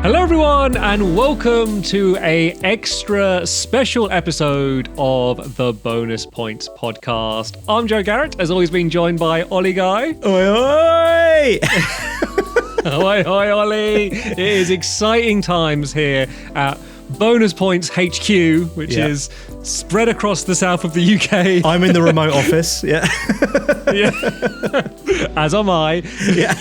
Hello everyone and welcome to a extra special episode of the Bonus Points podcast. I'm Joe Garrett, as always being joined by Ollie Guy. Oi, oi! Oi, oi, Ollie. It is exciting times here at Bonus Points HQ, which is spread across the south of the UK. I'm in the remote office, yeah. As am I. Yeah.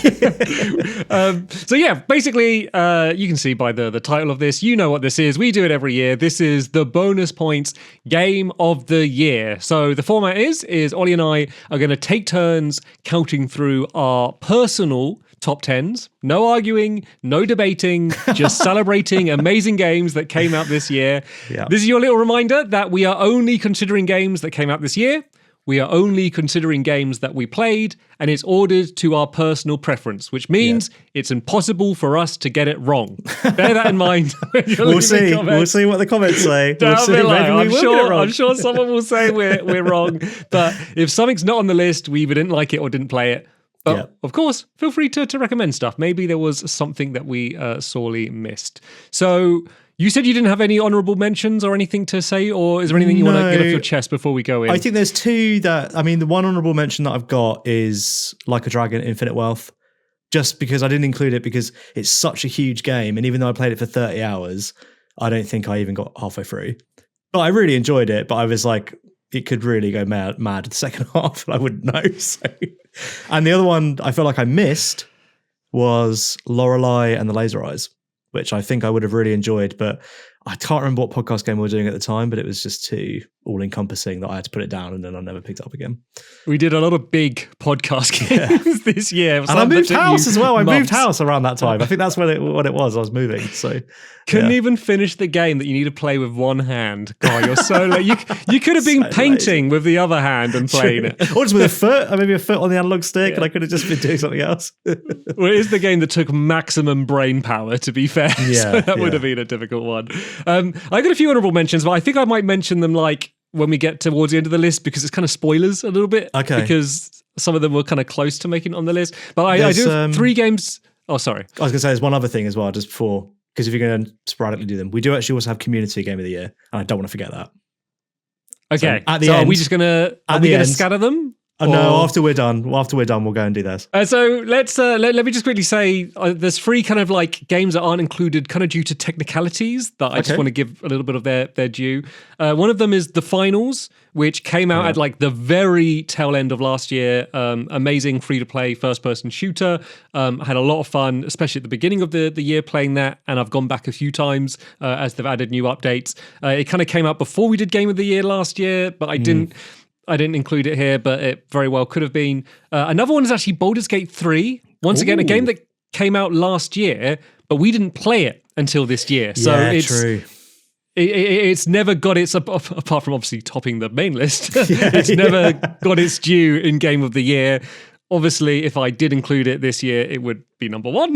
Basically, you can see by the title of this, you know what this is. We do it every year. This is the Bonus Points Game of the Year. So the format is Ollie and I are going to take turns counting through our personal top 10s. No arguing, no debating, just celebrating amazing games that came out this year. Yeah. This is your little reminder that we are only considering games that came out this year. We are only considering games that we played, and it's ordered to our personal preference, which means it's impossible for us to get it wrong. Bear that in mind. We'll see. We'll see what the comments say. We'll see. I'm sure someone will say we're wrong. But if something's not on the list, we either didn't like it or didn't play it. But of course, feel free to recommend stuff. Maybe there was something that we sorely missed. So you said you didn't have any honourable mentions or anything to say, or is there anything you want to get off your chest before we go in? I think there's two the one honourable mention that I've got is Like a Dragon Infinite Wealth, just because I didn't include it because it's such a huge game, and even though I played it for 30 hours, I don't think I even got halfway through. But I really enjoyed it, but I was like, it could really go mad the second half, and I wouldn't know. So. And the other one I feel like I missed was Lorelei and the Laser Eyes, which I think I would have really enjoyed, but I can't remember what podcast game we were doing at the time, but it was just too all-encompassing that I had to put it down, and then I never picked it up again. We did a lot of big podcast games this year. And I moved house as well. I moved house around that time. I think that's what it was. I was moving, so... Couldn't even finish the game that you need to play with one hand. God, you're so late. You could have been so painting with the other hand and playing it. Or just with a foot, or maybe a foot on the analog stick, and I could have just been doing something else. Well, it is the game that took maximum brain power, to be fair. So that would have been a difficult one. I got a few honourable mentions, but I think I might mention them when we get towards the end of the list, because it's kind of spoilers a little bit. Okay. Because some of them were kind of close to making it on the list. But I do have 3 games. Oh, sorry. I was going to say there's one other thing as well, just before, because if you're going to sporadically do them, we do actually also have Community Game of the Year, and I don't want to forget that. Okay. So at the end, are we just going to scatter them? No, after we're done, we'll go and do this. So let me just quickly say there's 3 kind of games that aren't included kind of due to technicalities that I just want to give a little bit of their due. One of them is The Finals, which came out at the very tail end of last year. Amazing free-to-play first-person shooter. Had a lot of fun, especially at the beginning of the year playing that, and I've gone back a few times as they've added new updates. It kind of came out before we did Game of the Year last year, but I didn't include it here, but it very well could have been. Another one is actually Baldur's Gate 3. Once again, a game that came out last year, but we didn't play it until this year. So true. It's never got its, apart from obviously topping the main list, it's never got its due in Game of the Year. Obviously, if I did include it this year, it would be number 1.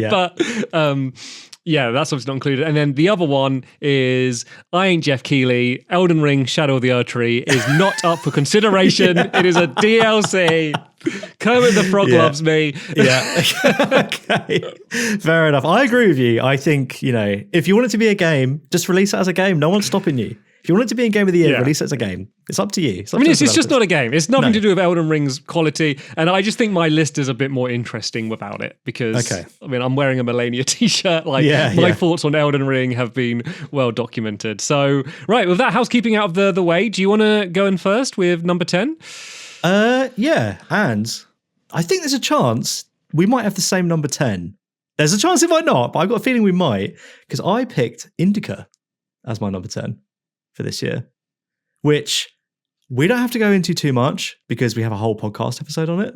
But that's obviously not included. And then the other one is I Ain't Jeff Keighley. Elden Ring Shadow of the Erdtree is not up for consideration. It is a DLC. Kermit the Frog loves me. Okay. Fair enough. I agree with you. I think, if you want it to be a game, just release it as a game. No one's stopping you. If you want it to be in Game of the Year, release it as a game. It's up to you. It's just not a game. It's nothing to do with Elden Ring's quality. And I just think my list is a bit more interesting without it because, I'm wearing a Melania t-shirt. My thoughts on Elden Ring have been well documented. So, right, with that housekeeping out of the way, do you want to go in first with number 10? And I think there's a chance we might have the same number 10. There's a chance it might not, but I've got a feeling we might, because I picked Indica as my number 10 for this year, which we don't have to go into too much because we have a whole podcast episode on it.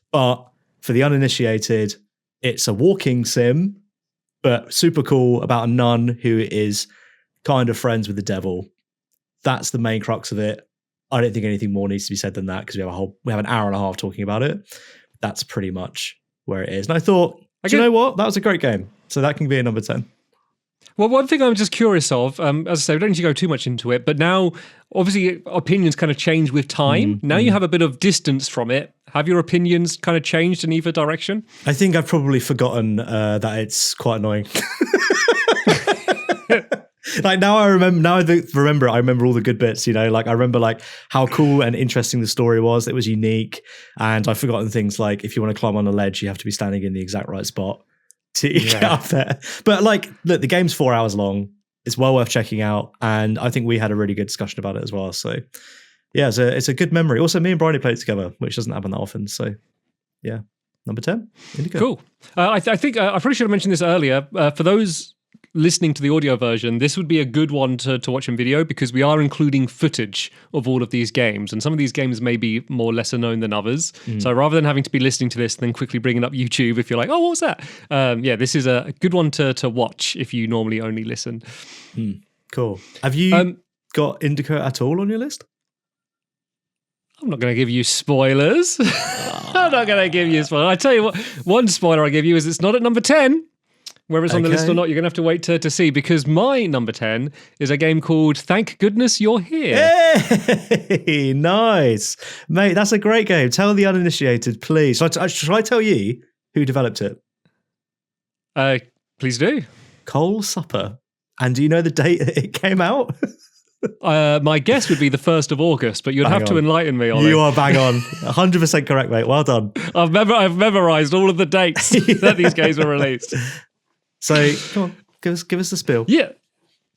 But for the uninitiated, it's a walking sim, but super cool, about a nun who is kind of friends with the devil. That's the main crux of it. I don't think anything more needs to be said than that because we have an hour and a half talking about it. That's pretty much where it is. And I thought, do you know what? That was a great game. So that can be a number 10. Well, one thing I'm just curious of, as I say, we don't need to go too much into it, but now, obviously, opinions kind of change with time. Now you have a bit of distance from it. Have your opinions kind of changed in either direction? I think I've probably forgotten that it's quite annoying. Like now I remember. Now I remember it. I remember all the good bits. You know, like I remember like how cool and interesting the story was. It was unique, and I've forgotten things like if you want to climb on a ledge, you have to be standing in the exact right spot to get up there. But like, look, the game's 4 hours long. It's well worth checking out, and I think we had a really good discussion about it as well. So yeah, it's a good memory. Also, me and Bryony played together, which doesn't happen that often. So yeah, number 10, Indica. Cool. I think I probably should have mentioned this earlier. For those listening to the audio version, this would be a good one to watch in video because we are including footage of all of these games, and some of these games may be more lesser known than others. So rather than having to be listening to this and then quickly bringing up YouTube if you're like, oh, what was that? Yeah, this is a good one to watch if you normally only listen. Cool. Have you got Indica at all on your list? I'm not going to give you spoilers. I'm not going to give you spoilers. I tell you what, one spoiler I give you is it's not at number 10. Whether it's on the list or not, you're going to have to wait to see, because my number 10 is a game called Thank Goodness You're Here. Hey, nice. Mate, that's a great game. Tell the uninitiated, please. Should I tell you who developed it? Please do. Cole Supper. And do you know the date that it came out? My guess would be the 1st of August, but you'd have to enlighten me on it. You are bang on. 100% correct, mate. Well done. I've memorized all of the dates that these games were released. So, come on, give us the spiel. Yeah.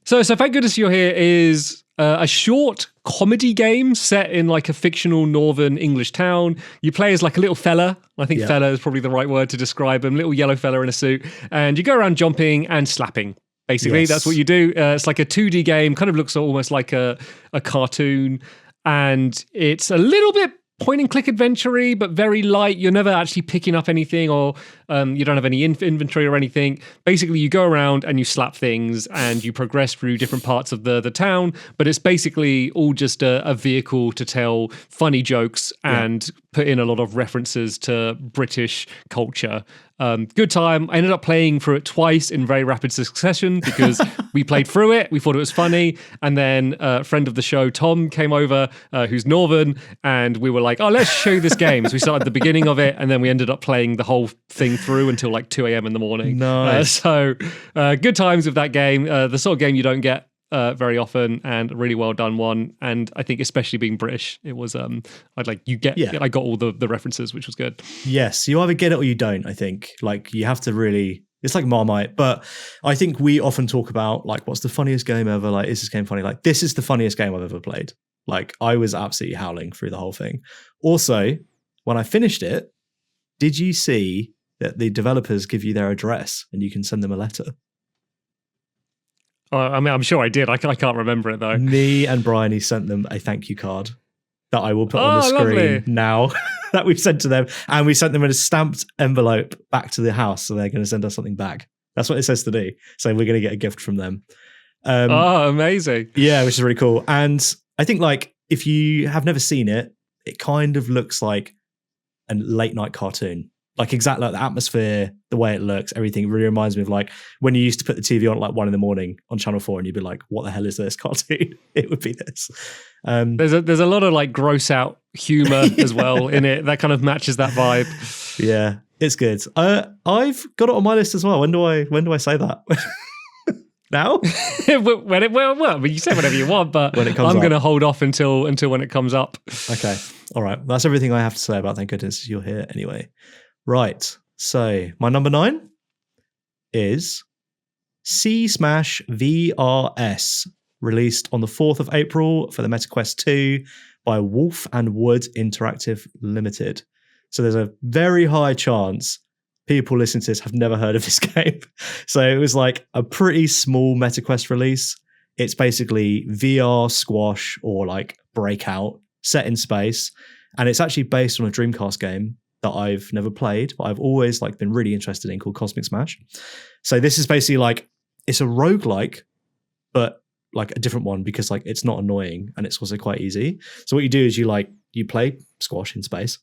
So Thank Goodness You're Here is a short comedy game set in like a fictional northern English town. You play as like a little fella. I think fella is probably the right word to describe him. Little yellow fella in a suit. And you go around jumping and slapping. Basically, that's what you do. It's like a 2D game, kind of looks almost like a cartoon. And it's a little bit point and click adventure-y, but very light. You're never actually picking up anything, or you don't have any inventory or anything. Basically, you go around and you slap things and you progress through different parts of the town, but it's basically all just a vehicle to tell funny jokes and put in a lot of references to British culture. Good time. I ended up playing through it twice in very rapid succession because we played through it. We thought it was funny. And then a friend of the show, Tom, came over, who's Northern, and we were like, oh, let's show you this game. So we started at the beginning of it, and then we ended up playing the whole thing through until like 2 a.m. in the morning. Nice. Good times with that game. The sort of game you don't get very often, and a really well done one. And I think especially being British, it was I got all the references, which was good. Yes, you either get it or you don't. I think like you have to really. It's like Marmite, but I think we often talk about like what's the funniest game ever. Like, is this game funny? Like, this is the funniest game I've ever played. Like, I was absolutely howling through the whole thing. Also, when I finished it, did you see that the developers give you their address and you can send them a letter? I mean, I'm sure I did. I can't remember it though. Me and Bryony sent them a thank you card that I will put on the screen now that we've sent to them. And we sent them in a stamped envelope back to the house. So they're going to send us something back. That's what it says to do. So we're going to get a gift from them. Amazing. Yeah, which is really cool. And I think like if you have never seen it, it kind of looks like a late night cartoon. Like exactly like the atmosphere, the way it looks, everything really reminds me of like when you used to put the TV on at like 1 a.m. on Channel 4 and you'd be like, what the hell is this cartoon? It would be this. There's a lot of like gross out humor as well in it. That kind of matches that vibe. Yeah, it's good. I've got it on my list as well. When do I say that? Now? Well, you say whatever you want, but when it comes I'm going to hold off until when it comes up. Okay. All right. That's everything I have to say about Thank Goodness You're Here anyway. Right. So my number 9 is Sea Smash VRS, released on the 4th of April for the MetaQuest 2 by Wolf and Wood Interactive Limited. So there's a very high chance people listening to this have never heard of this game. So it was like a pretty small MetaQuest release. It's basically VR squash or like Breakout set in space. And it's actually based on a Dreamcast game that I've never played, but I've always like been really interested in, called Cosmic Smash. So this is basically like, it's a roguelike, but like a different one because like it's not annoying and it's also quite easy. So what you do is you play squash in space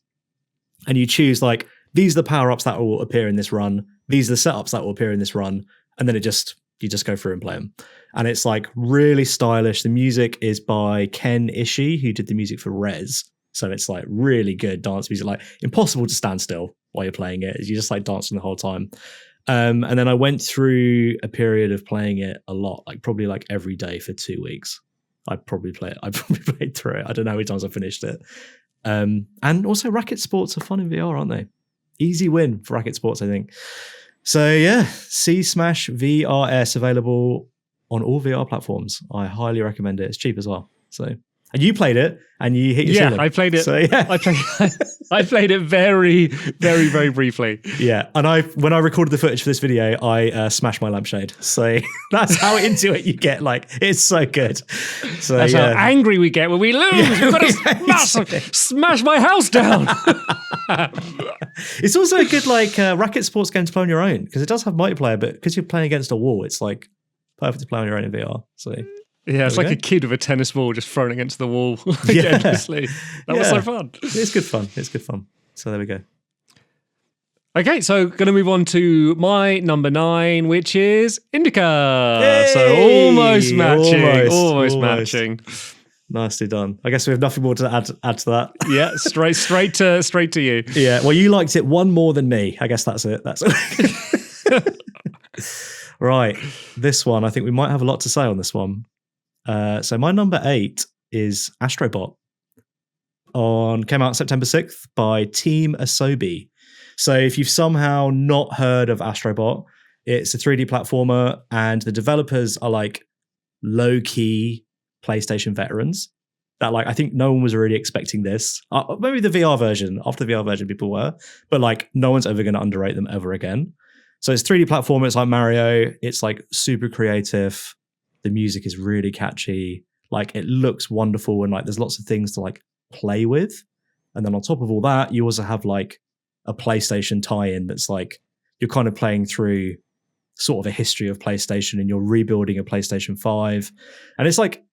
and you choose like, these are the power-ups that will appear in this run. These are the setups that will appear in this run. And then it just You just go through and play them. And it's like really stylish. The music is by Ken Ishii, who did the music for Rez. So it's like really good dance music, like impossible to stand still while you're playing it. You're just like dancing the whole time. And then I went through a period of playing it a lot, like probably like every day for 2 weeks. I probably played through it. I don't know how many times I finished it. And also Racket Sports are fun in VR, aren't they? Easy win for Racket Sports, I think. So yeah, Sea Smash VRS available on all VR platforms. I highly recommend it. It's cheap as well. So, and you played it and you hit your ceiling. I played it. So, yeah. I played it very, very, very briefly. Yeah, and when I recorded the footage for this video, I smashed my lampshade. So that's how into it you get. Like, it's so good. So that's how angry we get when we lose. We've got to smash my house down. It's also a good like racket sports game to play on your own because it does have multiplayer, but because you're playing against a wall, it's like perfect to play on your own in VR. So yeah, it's like a kid with a tennis ball just thrown against the wall endlessly. That was so fun. It's good fun. It's good fun. So there we go. Okay, so going to move on to my number 9, which is Indica. Hey! So almost matching. Almost matching. Nicely done. I guess we have nothing more to add to that. Yeah, straight to you. Yeah, well, you liked it one more than me. I guess that's it. That's right. This one, I think we might have a lot to say on this one. So my number 8 is Astrobot. Came out September 6th by Team Asobi. So if you've somehow not heard of Astrobot, it's a 3D platformer, and the developers are like low-key PlayStation veterans. That like I think no one was really expecting this. Maybe the VR version. After the VR version, people were, but like no one's ever going to underrate them ever again. So it's 3D platformer. It's like Mario. It's like super creative. The music is really catchy. Like it looks wonderful, and like there's lots of things to like play with. And then on top of all that, you also have like a PlayStation tie-in that's like you're kind of playing through sort of a history of PlayStation, and you're rebuilding a PlayStation 5. And it's like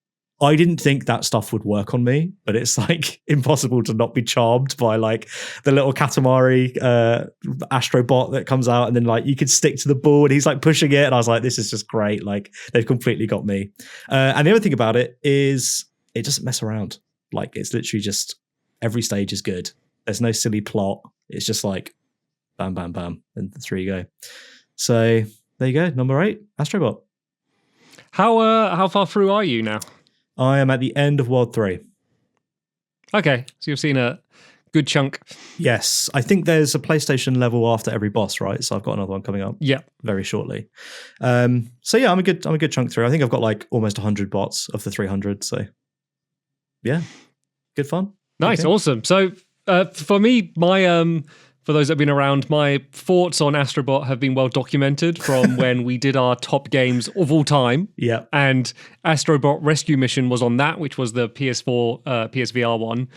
I didn't think that stuff would work on me, but it's like impossible to not be charmed by like the little Katamari Astrobot that comes out, and then like you could stick to the ball and he's like pushing it, and I was like, this is just great. Like they've completely got me. And the other thing about it is it doesn't mess around. Like it's literally just every stage is good. There's no silly plot. It's just like bam, bam, bam, and through you go. So there you go, number 8, Astrobot. How far through are you now? I am at the end of World 3. Okay, so you've seen a good chunk. Yes, I think there's a PlayStation level after every boss, right? So I've got another one coming up. Yeah, very shortly. So yeah, I'm a good chunk through. I think I've got like almost 100 bots of the 300. So yeah, good fun. Nice, awesome. So for me, my for those that have been around, my thoughts on Astrobot have been well documented from when we did our top games of all time. Yeah. And Astrobot Rescue Mission was on that, which was the PS4, PSVR one.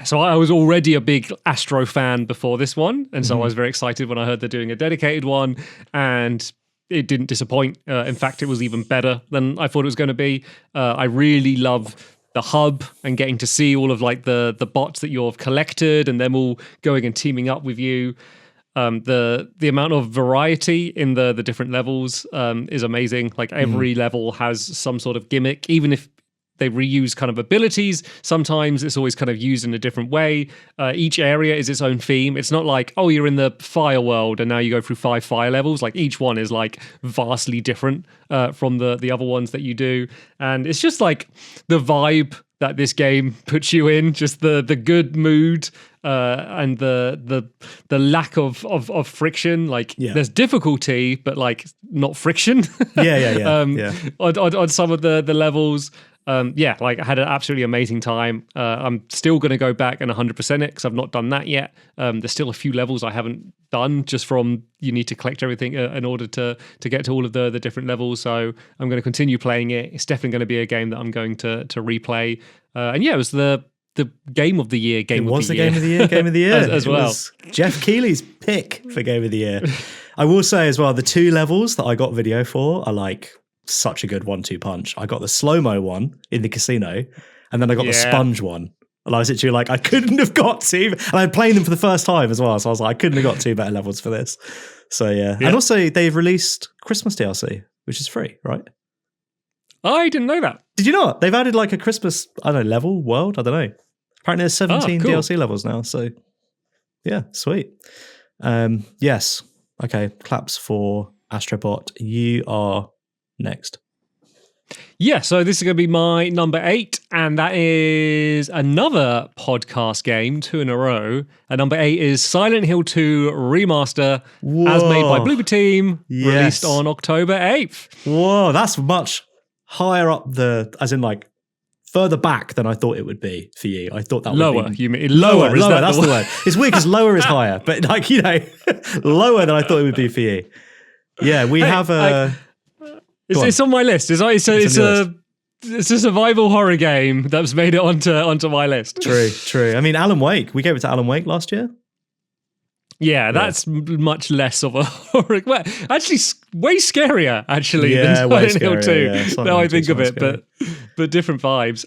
So I was already a big Astro fan before this one. And so I was very excited when I heard they're doing a dedicated one. And it didn't disappoint. In fact, it was even better than I thought it was going to be. I really love the hub and getting to see all of like the bots that you've collected and them all going and teaming up with you. The amount of variety in the different levels is amazing. Like every level has some sort of gimmick, even if they reuse kind of abilities. Sometimes it's always kind of used in a different way. Each area is its own theme. It's not like, oh, you're in the fire world and now you go through 5 fire levels. Like each one is like vastly different from the other ones that you do. And it's just like the vibe that this game puts you in, just the good mood and the lack of friction. Like there's difficulty, but like not friction. On some of the levels. Like I had an absolutely amazing time. I'm still going to go back and 100% it because I've not done that yet. There's still a few levels I haven't done just from you need to collect everything in order to get to all of the different levels. So I'm going to continue playing it. It's definitely going to be a game that I'm going to replay. It was the game of the year. Game of the year as well. Was Jeff Keighley's pick for game of the year. I will say as well, the 2 levels that I got video for are like such a good 1-2 punch. I got the slow-mo one in the casino, and then I got the sponge one. And I was literally like, I couldn't have got 2. And I'm playing them for the first time as well. So I was like, I couldn't have got 2 better levels for this. So yeah. And also they've released Christmas DLC, which is free, right? I didn't know that. Did you not? They've added like a Christmas, I don't know, level, world, I don't know. Apparently there's 17 cool. DLC levels now, so yeah, sweet. Yes. Okay, claps for Astrobot. You are next. Yeah, so this is going to be my number 8, and that is another podcast game, 2 in a row. And number 8 is Silent Hill 2 Remaster, as made by Bloober Team, released on October 8th. Whoa, that's much higher up as in like further back than I thought it would be for you. I thought that would lower. be You mean lower? Lower. That's the word. It's weird because lower is higher, but like lower than I thought it would be for you. Yeah, we have a. It's on my list. It's a survival horror game that's made it onto my list. True. I mean, Alan Wake. We gave it to Alan Wake last year. Yeah, that's much less of a horror. Well, actually, way scarier than Silent Hill 2. Yeah, now I think of it, but different vibes.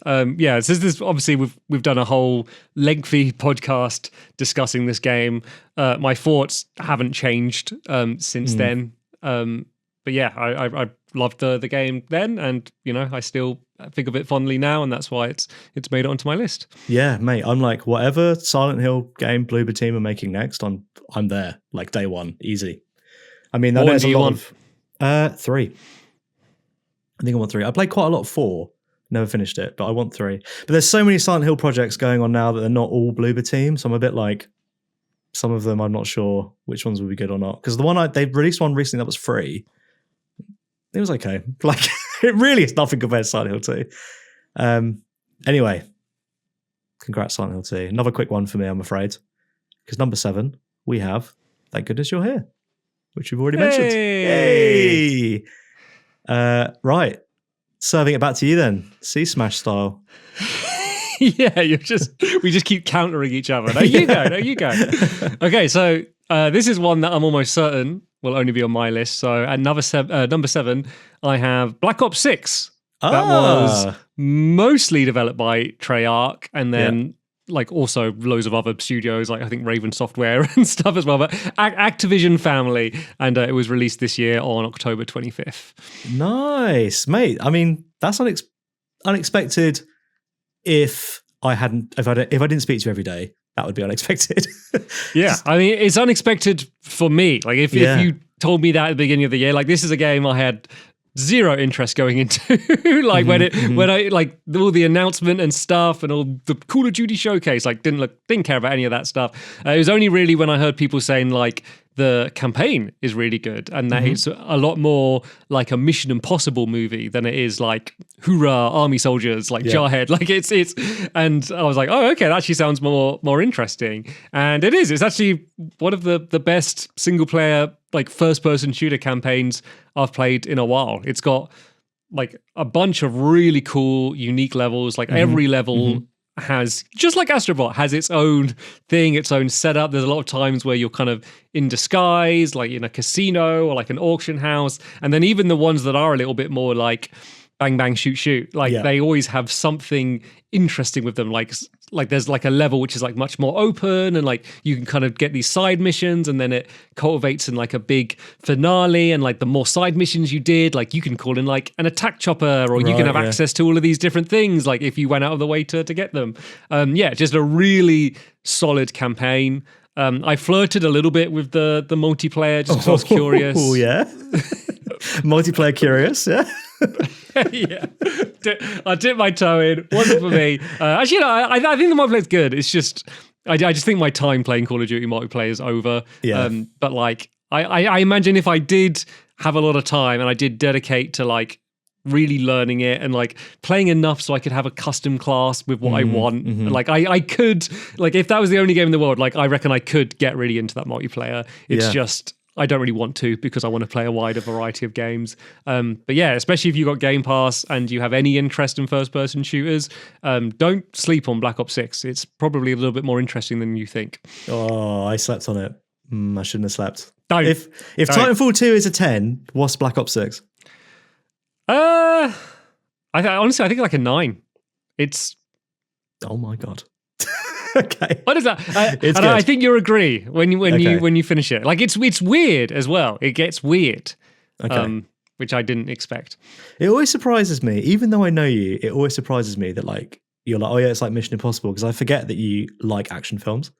So this obviously we've done a whole lengthy podcast discussing this game. My thoughts haven't changed since then. But yeah, I loved the game then, and I still think of it fondly now, and that's why it's made it onto my list. Yeah, mate, I'm like, whatever Silent Hill game Bloober Team are making next, I'm there, like day one, easy. I mean, what do you want? 3. I think I want 3. I played quite a lot of 4, never finished it, but I want 3. But there's so many Silent Hill projects going on now that they're not all Bloober Team, so I'm a bit like, some of them I'm not sure which ones will be good or not. Because they released one recently that was free. It was okay. Like, it really is nothing compared to Silent Hill 2. Anyway, congrats, Silent Hill 2. Another quick one for me, I'm afraid. Because number 7, we have Thank Goodness You're Here, which we've already mentioned. Hey! Right. Serving it back to you then. Smash style. Yeah, we just keep countering each other. No, you go. Okay, so this is one that I'm almost certain will only be on my list. So at number 7, I have Black Ops 6. That was mostly developed by Treyarch, and then like also loads of other studios, like I think Raven Software and stuff as well. But Activision family, and it was released this year on October 25th. Nice, mate. I mean, that's unexpected. If I didn't speak to you every day, that would be unexpected. Yeah, I mean, it's unexpected for me. Like if you told me that at the beginning of the year, like this is a game I had zero interest going into. Like when I like all the announcement and stuff and all the Call of Duty showcase, like didn't care about any of that stuff. It was only really when I heard people saying like the campaign is really good and that it's a lot more like a Mission Impossible movie than it is like hoorah army soldiers like Jarhead. Like it's and I was like, oh okay, that actually sounds more interesting. And it is. It's actually one of the best single player like first person shooter campaigns I've played in a while. It's got like a bunch of really cool unique levels. Like every level has, just like Astrobot, has its own thing, its own setup. There's a lot of times where you're kind of in disguise, like in a casino or like an auction house. And then even the ones that are a little bit more like bang, bang, shoot, like they always have something interesting with them. Like there's like a level which is like much more open and like you can kind of get these side missions and then it cultivates in like a big finale, and like the more side missions you did, like you can call in like an attack chopper or you can have access to all of these different things like if you went out of the way to get them. Just a really solid campaign. I flirted a little bit with the multiplayer just because I was curious. Oh yeah. Multiplayer curious, yeah. Yeah, I dipped my toe in. Wasn't for me. Actually, I think the multiplayer is good. It's just, I just think my time playing Call of Duty multiplayer is over. Yeah. But like, I imagine if I did have a lot of time and I did dedicate to like really learning it and like playing enough so I could have a custom class with what I want. Like I could, like if that was the only game in the world, like I reckon I could get really into that multiplayer. It's just, I don't really want to because I want to play a wider variety of games. But yeah, especially if you've got Game Pass and you have any interest in first-person shooters, don't sleep on Black Ops 6. It's probably a little bit more interesting than you think. Oh, I slept on it. I shouldn't have slept. Don't. If Titanfall 2 is a 10, what's Black Ops 6? Honestly, I think like a 9. It's... Oh my God. Okay. What is that? It's I good. think you'll agree when Okay. you finish it. Like it's weird as well. It gets weird, Okay. which I didn't expect. It always surprises me, even though I know you, it always surprises me that like you're like, oh yeah, it's like Mission Impossible, because I forget that you like action films.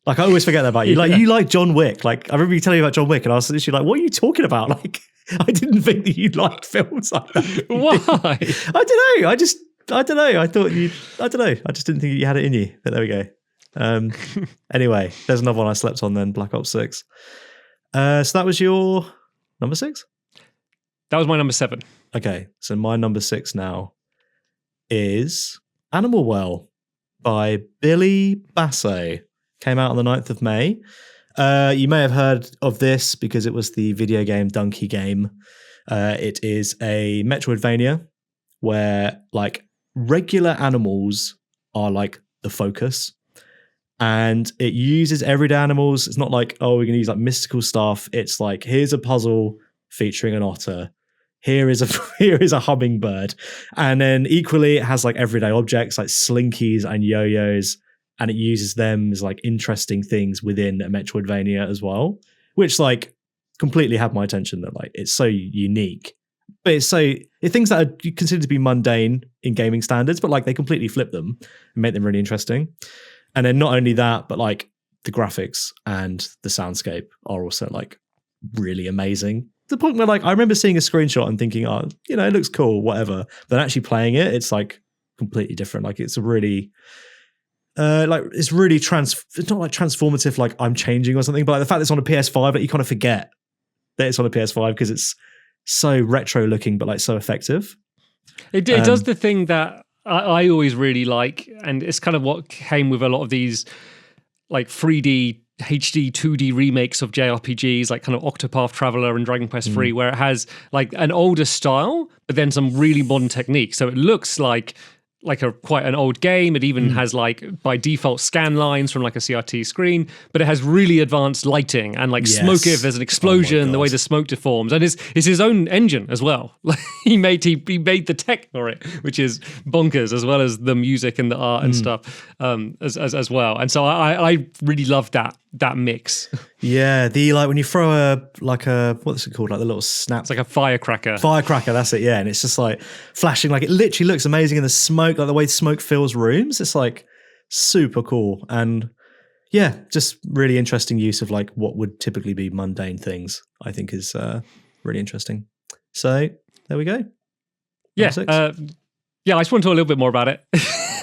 Like I always forget that about you. Like you like John Wick. Like I remember you telling me about John Wick, and I was literally like, what are you talking about? Like I didn't think that you liked films like that. Why? I don't know. I don't know. I thought you. I don't know. I just didn't think you had it in you. But there we go. Anyway, there's another one I slept on then. Black Ops 6. So that was your number 6. That was my number 7. Okay, so my number 6 now is Animal Well by Billy Basso. Came out on the 9th of May. You may have heard of this because it was the video game Donkey Game. It is a Metroidvania where like regular animals are like the focus, and it uses everyday animals. It's not like, oh, we're going to use like mystical stuff. It's like, here's a puzzle featuring an otter. Here is a hummingbird. And then equally it has like everyday objects like slinkies and yo-yos, and it uses them as like interesting things within a Metroidvania as well, which like completely had my attention, that like it's so unique. But it's things that are considered to be mundane in gaming standards, but like they completely flip them and make them really interesting. And then not only that, but like the graphics and the soundscape are also like really amazing. To the point where like I remember seeing a screenshot and thinking, oh, you know, it looks cool, whatever. But actually playing it, it's like completely different. Like it's a really it's really it's not like transformative, like I'm changing or something, but like the fact that it's on a PS5, like you kind of forget that it's on a PS5 because it's so retro looking, but like so effective. It does the thing that I always really like, and it's kind of what came with a lot of these like 3D, HD, 2D remakes of JRPGs, like kind of Octopath Traveler and Dragon Quest III, where it has like an older style, but then some really modern techniques. So it looks like quite an old game. It even has like by default scan lines from like a CRT screen, but it has really advanced lighting and like smoke. If there's an explosion, the way the smoke deforms, and it's his own engine as well. he made the tech for it, which is bonkers, as well as the music and the art and stuff as well. And so I really love that mix. Yeah, the like when you throw a what's it called, like the little snap. It's like a firecracker. Firecracker, that's it. Yeah, and it's just like flashing, like it literally looks amazing in the smoke, like the way smoke fills rooms. It's like super cool, and yeah, just really interesting use of like what would typically be mundane things. I think is really interesting. So there we go. Yeah, I just want to talk a little bit more about it.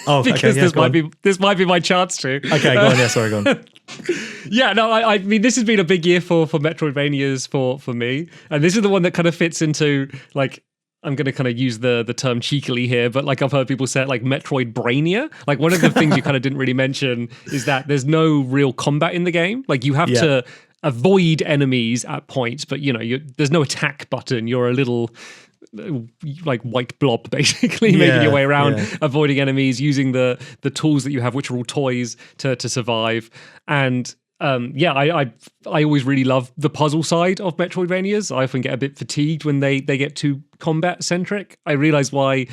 Oh, because okay, this might be my chance to. Okay, go on. Yeah, sorry, go on. Yeah, no, I mean, this has been a big year for Metroidvanias for me, and this is the one that kind of fits into like, I'm going to kind of use the term cheekily here, but like I've heard people say it like Metroid Brainia. Like one of the things you kind of didn't really mention is that there's no real combat in the game. Like you have to avoid enemies at points, but you know, there's no attack button. You're a little like white blob basically making your way around, avoiding enemies, using the tools that you have, which are all toys, to survive. And I always really love the puzzle side of Metroidvanias. I often get a bit fatigued when they get too combat centric. I realize why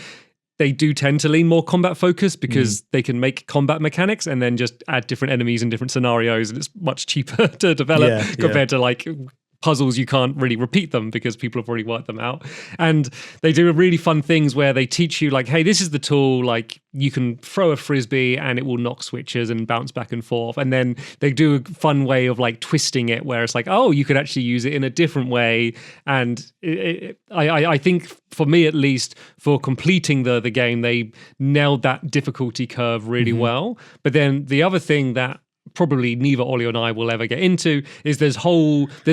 they do tend to lean more combat focused, because they can make combat mechanics and then just add different enemies in different scenarios, and it's much cheaper to develop compared to like puzzles. You can't really repeat them because people have already worked them out. And they do really fun things where they teach you like, hey, this is the tool, like you can throw a frisbee and it will knock switches and bounce back and forth. And then they do a fun way of like twisting it where it's like, oh, you could actually use it in a different way. And I think for me, at least, for completing the game, they nailed that difficulty curve really well. But then the other thing that probably neither Ollie and I will ever get into is there's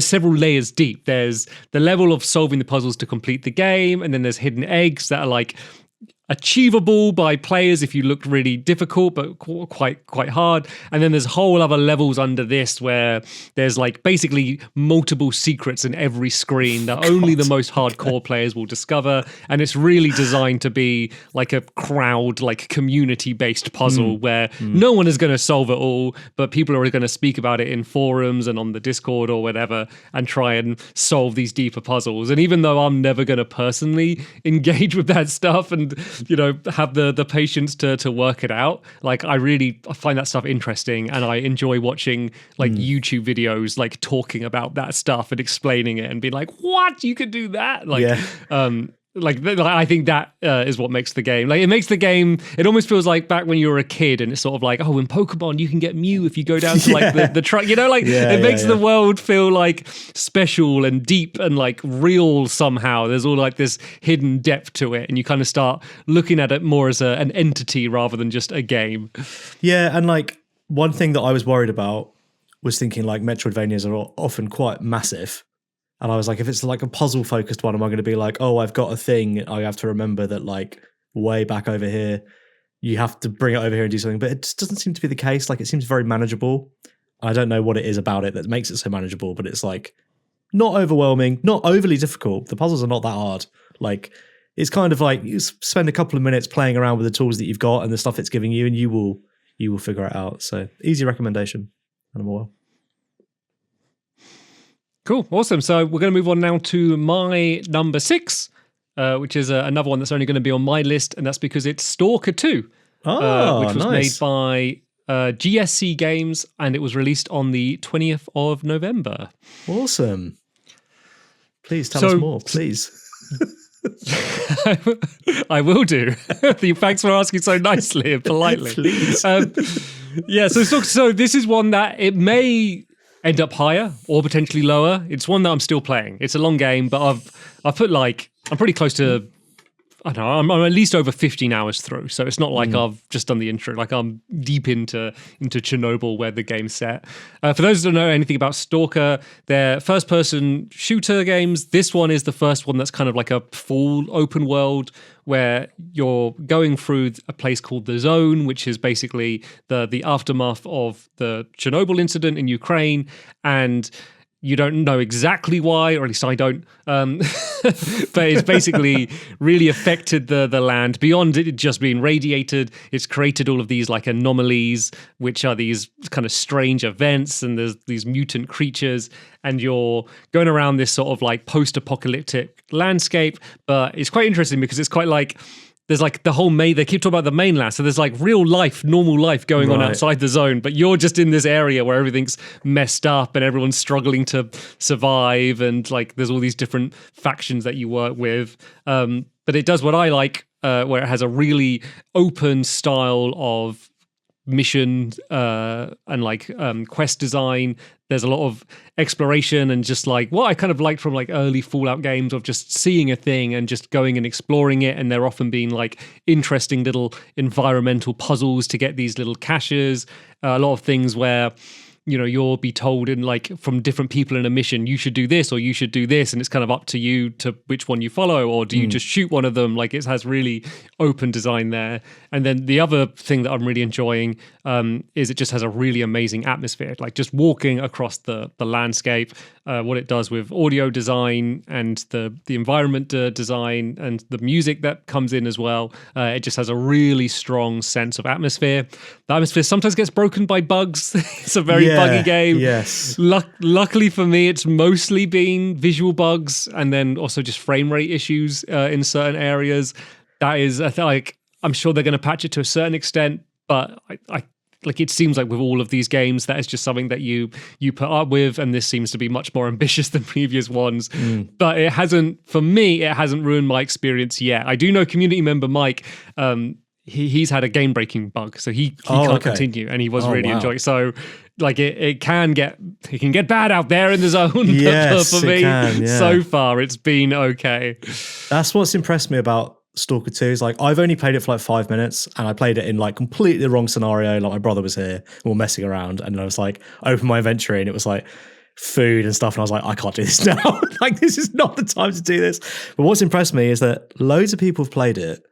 several layers deep. There's the level of solving the puzzles to complete the game, and then there's hidden eggs that are like achievable by players if you look really difficult but quite hard. And then there's whole other levels under this where there's like basically multiple secrets in every screen that only the most hardcore players will discover. And it's really designed to be like a crowd, like community based puzzle where no one is going to solve it all, but people are going to speak about it in forums and on the Discord or whatever and try and solve these deeper puzzles. And even though I'm never going to personally engage with that stuff and have the patience to work it out. Like I find that stuff interesting, and I enjoy watching like YouTube videos like talking about that stuff and explaining it and being like, what, you could do that? Like I think that is what makes the game. Like it makes the game. It almost feels like back when you were a kid, and it's sort of like, oh, in Pokemon you can get Mew if you go down to like the truck. It makes the world feel like special and deep and like real somehow. There's all like this hidden depth to it, and you kind of start looking at it more as an entity rather than just a game. Yeah, and like one thing that I was worried about was thinking like Metroidvanias are often quite massive. And I was like, if it's like a puzzle focused one, am I going to be like, oh, I've got a thing I have to remember that like way back over here, you have to bring it over here and do something. But it just doesn't seem to be the case. Like it seems very manageable. I don't know what it is about it that makes it so manageable, but it's like not overwhelming, not overly difficult. The puzzles are not that hard. Like it's kind of like you spend a couple of minutes playing around with the tools that you've got and the stuff it's giving you, and you will figure it out. So easy recommendation. Animal. Cool. Awesome. So we're going to move on now to my number 6, which is another one that's only going to be on my list, and that's because it's Stalker 2, which was made by GSC Games, and it was released on the 20th of November. Awesome. Please tell us more, please. I will do. Thanks for asking so nicely and politely. Please. So this is one that it may end up higher or potentially lower. It's one that I'm still playing. It's a long game, but I've put like, I'm pretty close to, I don't know, I'm at least over 15 hours through. So it's not like I've just done the intro. Like I'm deep into Chernobyl, where the game's set. For those who don't know anything about Stalker, they're first-person shooter games. This one is the first one that's kind of like a full open world, where you're going through a place called the Zone, which is basically the aftermath of the Chernobyl incident in Ukraine, and you don't know exactly why, or at least I don't, but it's basically really affected the land beyond it just being radiated. It's created all of these like anomalies, which are these kind of strange events, and there's these mutant creatures, and you're going around this sort of like post-apocalyptic landscape. But it's quite interesting because it's quite like, there's like the whole they keep talking about the mainland. So there's like real life, normal life going on outside the Zone, but you're just in this area where everything's messed up and everyone's struggling to survive. And like, there's all these different factions that you work with. But it does what I like, where it has a really open style of mission and like quest design. There's a lot of exploration and just like what I kind of liked from like early Fallout games of just seeing a thing and just going and exploring it. And there often being like interesting little environmental puzzles to get these little caches. A lot of things where, you'll be told in like from different people in a mission, you should do this or you should do this. And it's kind of up to you to which one you follow, or do you just shoot one of them? Like it has really open design there. And then the other thing that I'm really enjoying is it just has a really amazing atmosphere. Like just walking across the landscape, what it does with audio design and the environment design and the music that comes in as well. It just has a really strong sense of atmosphere. The atmosphere sometimes gets broken by bugs. It's a very buggy game. Yes. Luckily for me, it's mostly been visual bugs and then also just frame rate issues in certain areas. That is, I'm sure they're going to patch it to a certain extent, but I like it seems like with all of these games, that is just something that you put up with, and this seems to be much more ambitious than previous ones. But it hasn't ruined my experience yet. I do know community member Mike, he's had a game-breaking bug, so he can't continue, and he was really enjoying it. So like it can get bad out there in the Zone. Yes, for me, it can, yeah. So far it's been okay. That's what's impressed me about Stalker 2 is like I've only played it for like 5 minutes, and I played it in like completely the wrong scenario. Like my brother was here, we were messing around, and I was like, open my inventory, and it was like food and stuff, and I was like, I can't do this now. Like this is not the time to do this. But what's impressed me is that loads of people have played it,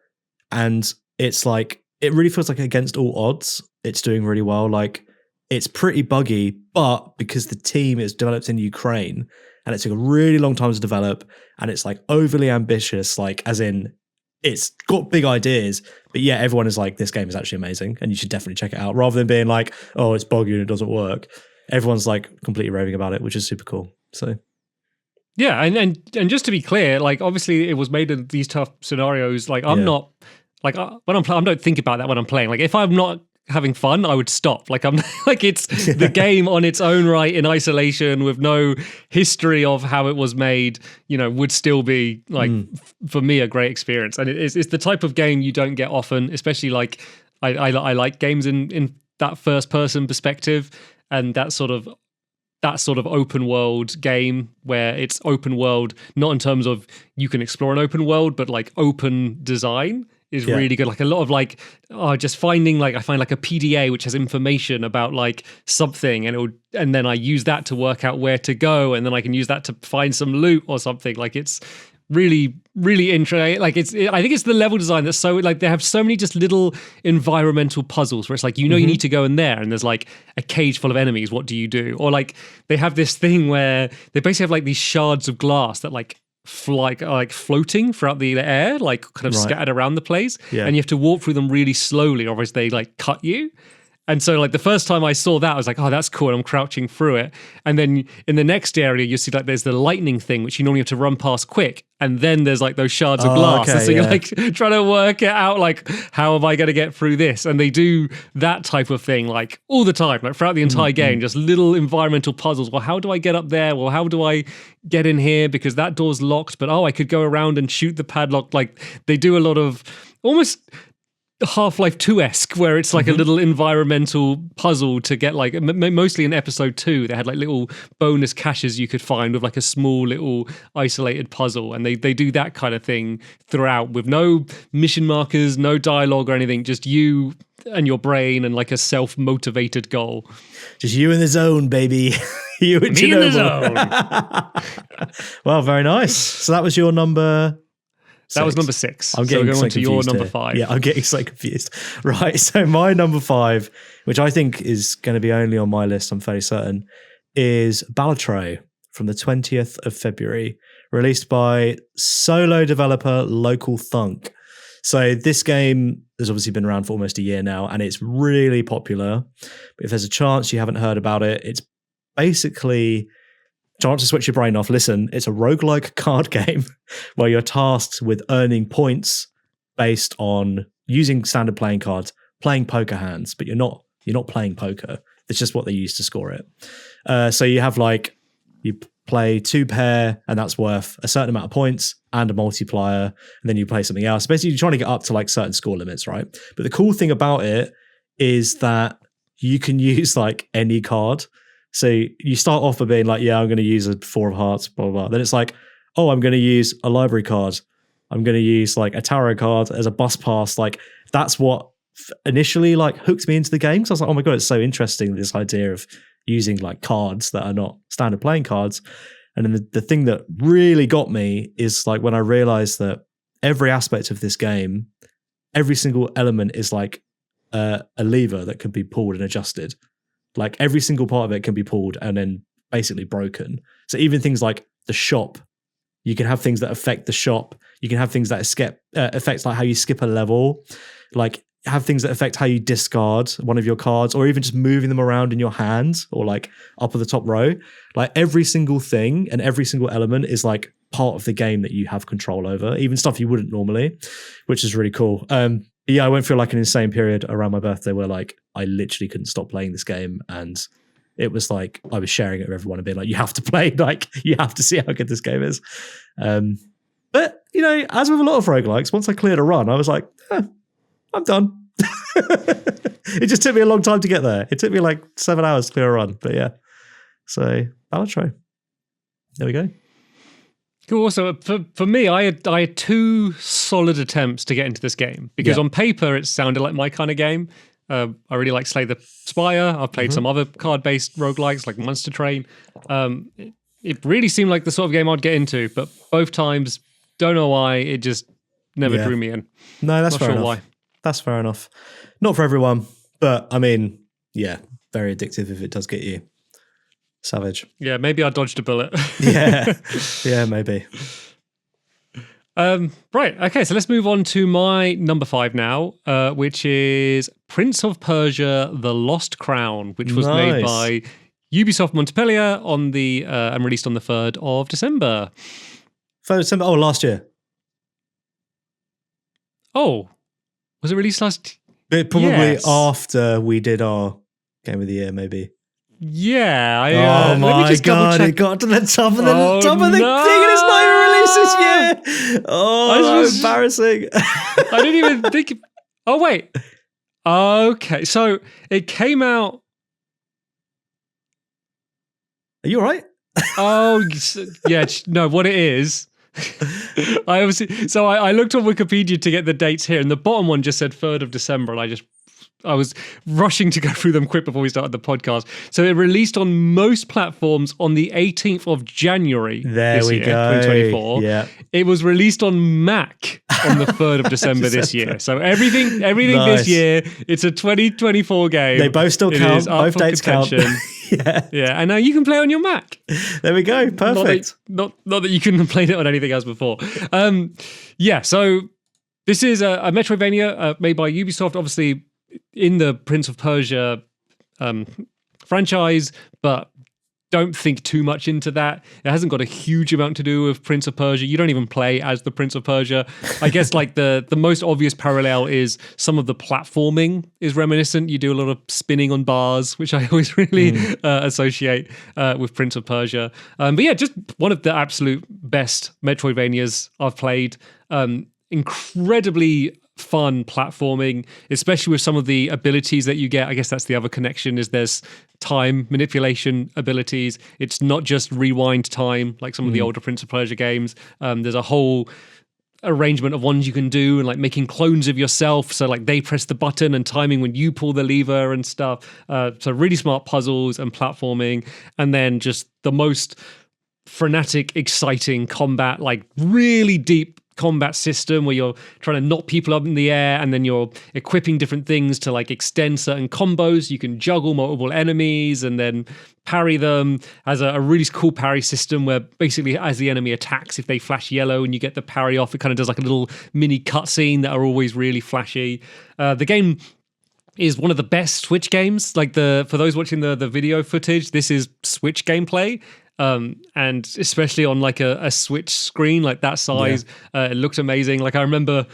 and it's like it really feels like against all odds, it's doing really well. Like it's pretty buggy, but because the team is developed in Ukraine, and it took a really long time to develop, and it's like overly ambitious, like as in it's got big ideas, but yeah, everyone is like, this game is actually amazing and you should definitely check it out, rather than being like, oh, it's buggy and it doesn't work. Everyone's like completely raving about it, which is super cool. So yeah, and just to be clear, like obviously it was made in these tough scenarios. Like I'm not like when I'm playing, I don't think about that when I'm playing. Like if I'm not having fun, I would stop. Like I'm like it's the game on its own right in isolation with no history of how it was made, would still be like for me a great experience. And it's the type of game you don't get often, especially like I like games in that first person perspective and that sort of open world game where it's open world not in terms of you can explore an open world, but like open design is really good. Like a lot of like just finding like I find like a PDA which has information about like something and then I use that to work out where to go and then I can use that to find some loot or something. Like it's really, really interesting. Like I think it's the level design that's so like they have so many just little environmental puzzles where it's like you need to go in there and there's like a cage full of enemies. What do you do? Or like they have this thing where they basically have like these shards of glass that like floating throughout the air, like kind of scattered around the place, and you have to walk through them really slowly, otherwise they like cut you. And so like the first time I saw that, I was like, oh, that's cool. And I'm crouching through it. And then in the next area, you see like there's the lightning thing, which you normally have to run past quick. And then there's like those shards of glass. Okay, and so you're like trying to work it out, like, how am I going to get through this? And they do that type of thing like all the time, like throughout the entire game, just little environmental puzzles. Well, how do I get up there? Well, how do I get in here? Because that door's locked, but I could go around and shoot the padlock. Like they do a lot of almost Half-Life 2-esque, where it's like a little environmental puzzle to get like, mostly in episode 2, they had like little bonus caches you could find with like a small little isolated puzzle. And they do that kind of thing throughout with no mission markers, no dialogue or anything, just you and your brain and like a self-motivated goal. Just you in the zone, baby. You and Me in the zone. Well, very nice. So that was your number... That was number 6. I'm getting so going to your number 5. Yeah, I'm getting so confused. Right, so my number 5, which I think is going to be only on my list, I'm fairly certain, is Balatro from the 20th of February, released by solo developer Local Thunk. So this game has obviously been around for almost a year now, and it's really popular. But if there's a chance you haven't heard about it, it's basically... Chance to switch your brain off. Listen, it's a roguelike card game where you're tasked with earning points based on using standard playing cards, playing poker hands, but you're not playing poker. It's just what they use to score it. So you have like, you play 2 pair and that's worth a certain amount of points and a multiplier, and then you play something else. Basically, you're trying to get up to like certain score limits, right? But the cool thing about it is that you can use like any card. So you start off by being like, yeah, I'm going to use a 4 of hearts, blah, blah, blah. Then it's like, oh, I'm going to use a library card. I'm going to use like a tarot card as a bus pass. Like that's what initially like hooked me into the game. So I was like, oh my God, it's so interesting, this idea of using like cards that are not standard playing cards. And then the thing that really got me is like when I realized that every aspect of this game, every single element is like a lever that can be pulled and adjusted. Like every single part of it can be pulled and then basically broken. So even things like the shop, you can have things that affect the shop. You can have things that affect like how you skip a level, like have things that affect how you discard one of your cards, or even just moving them around in your hands or like up at the top row. Like every single thing and every single element is like part of the game that you have control over, even stuff you wouldn't normally, which is really cool. Yeah, I went through like an insane period around my birthday where like I literally couldn't stop playing this game, and it was like I was sharing it with everyone and being like, you have to play, like you have to see how good this game is. But as with a lot of roguelikes, once I cleared a run, I was like, I'm done. It just took me a long time to get there. It took me like 7 hours to clear a run, but yeah. So Balatro. There we go. Cool. So for me, I had 2 solid attempts to get into this game because on paper it sounded like my kind of game. I really like Slay the Spire. I've played some other card-based roguelikes like Monster Train. It really seemed like the sort of game I'd get into, but both times, don't know why, it just never drew me in. No, that's fair enough. Why. That's fair enough. Not for everyone, but I mean, yeah, very addictive if it does get you. Savage. Yeah, maybe I dodged a bullet. Yeah, maybe. Right, okay, so let's move on to my number 5 now, which is Prince of Persia: The Lost Crown, which was made by Ubisoft Montpellier on the and released on the 3rd of December. 3rd of December? Oh, last year. Oh. Was it released last? But probably Yes. after we did our Game of the Year, maybe. Yeah. Oh let me my just double god! check. It got to the top of the Oh, thing, and it's not even released this year. Oh, was- embarrassing! I didn't even think. Oh wait. Okay, so it came out. Are you all right? Oh yeah, no. What it is. I looked on Wikipedia to get the dates here, and the bottom one just said 3rd of December, and I was rushing to go through them quick before we started the podcast. So it released on most platforms on the 18th of January this year, 2024. Yeah. It was released on Mac on the 3rd of December this year. So everything Nice. this year, it's a 2024 game. They both still It count. is up Both for dates count. contention. Yeah. Yeah, and now you can play on your Mac. There we go. Perfect. Not that you couldn't have played it on anything else before. Yeah, so this is a Metroidvania made by Ubisoft, obviously in the Prince of Persia franchise, but don't think too much into that. It hasn't got a huge amount to do with Prince of Persia. You don't even play as the Prince of Persia. I guess like the most obvious parallel is some of the platforming is reminiscent. You do a lot of spinning on bars, which I always really associate with Prince of Persia. But yeah, just one of the absolute best Metroidvanias I've played. Incredibly fun platforming, especially with some of the abilities that you get. I guess that's the other connection, is there's time manipulation abilities. It's not just rewind time like some of the older Prince of Persia games. There's a whole arrangement of ones you can do, and like making clones of yourself, so like they press the button and timing when you pull the lever and stuff. So really smart puzzles and platforming, and then just the most frenetic, exciting combat, like really deep combat system where you're trying to knock people up in the air, and then you're equipping different things to like extend certain combos. You can juggle multiple enemies and then parry them. Has a really cool parry system where basically as the enemy attacks, if they flash yellow and you get the parry off, it kind of does like a little mini cutscene that are always really flashy. The game is one of the best Switch games. Like for those watching the video footage, this is Switch gameplay. And especially on like a Switch screen like that size, it looked amazing. Like I remember,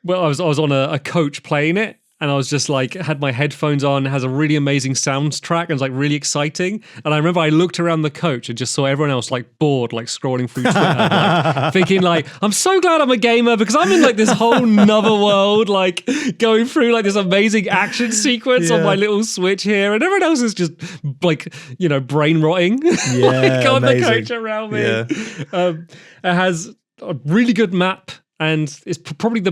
well, I was on a coach playing it, and I was just like, had my headphones on, has a really amazing soundtrack, and it's like really exciting. And I remember I looked around the coach and just saw everyone else like bored, like scrolling through Twitter, like, thinking like, I'm so glad I'm a gamer because I'm in like this whole nother world, like going through like this amazing action sequence on my little Switch here, and everyone else is just like, you know, brain rotting like on the coach around me. It has a really good map, and it's probably the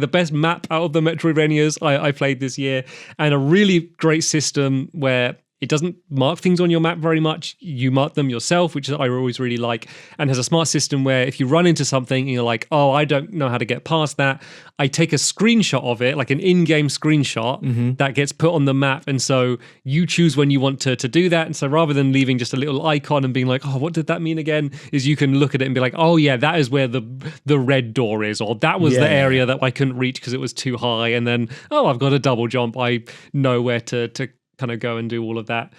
best map out of the Metroidvanias I played this year, and a really great system where it doesn't mark things on your map very much. You mark them yourself, which I always really like, and has a smart system where if you run into something and you're like, oh, I don't know how to get past that, I take a screenshot of it, like an in-game screenshot that gets put on the map, and so you choose when you want to do that. And so rather than leaving just a little icon and being like, oh, what did that mean again, is you can look at it and be like, oh yeah, that is where the red door is, or that was the area that I couldn't reach because it was too high, and then, oh, I've got a double jump, I know where to kind of go and do all of that.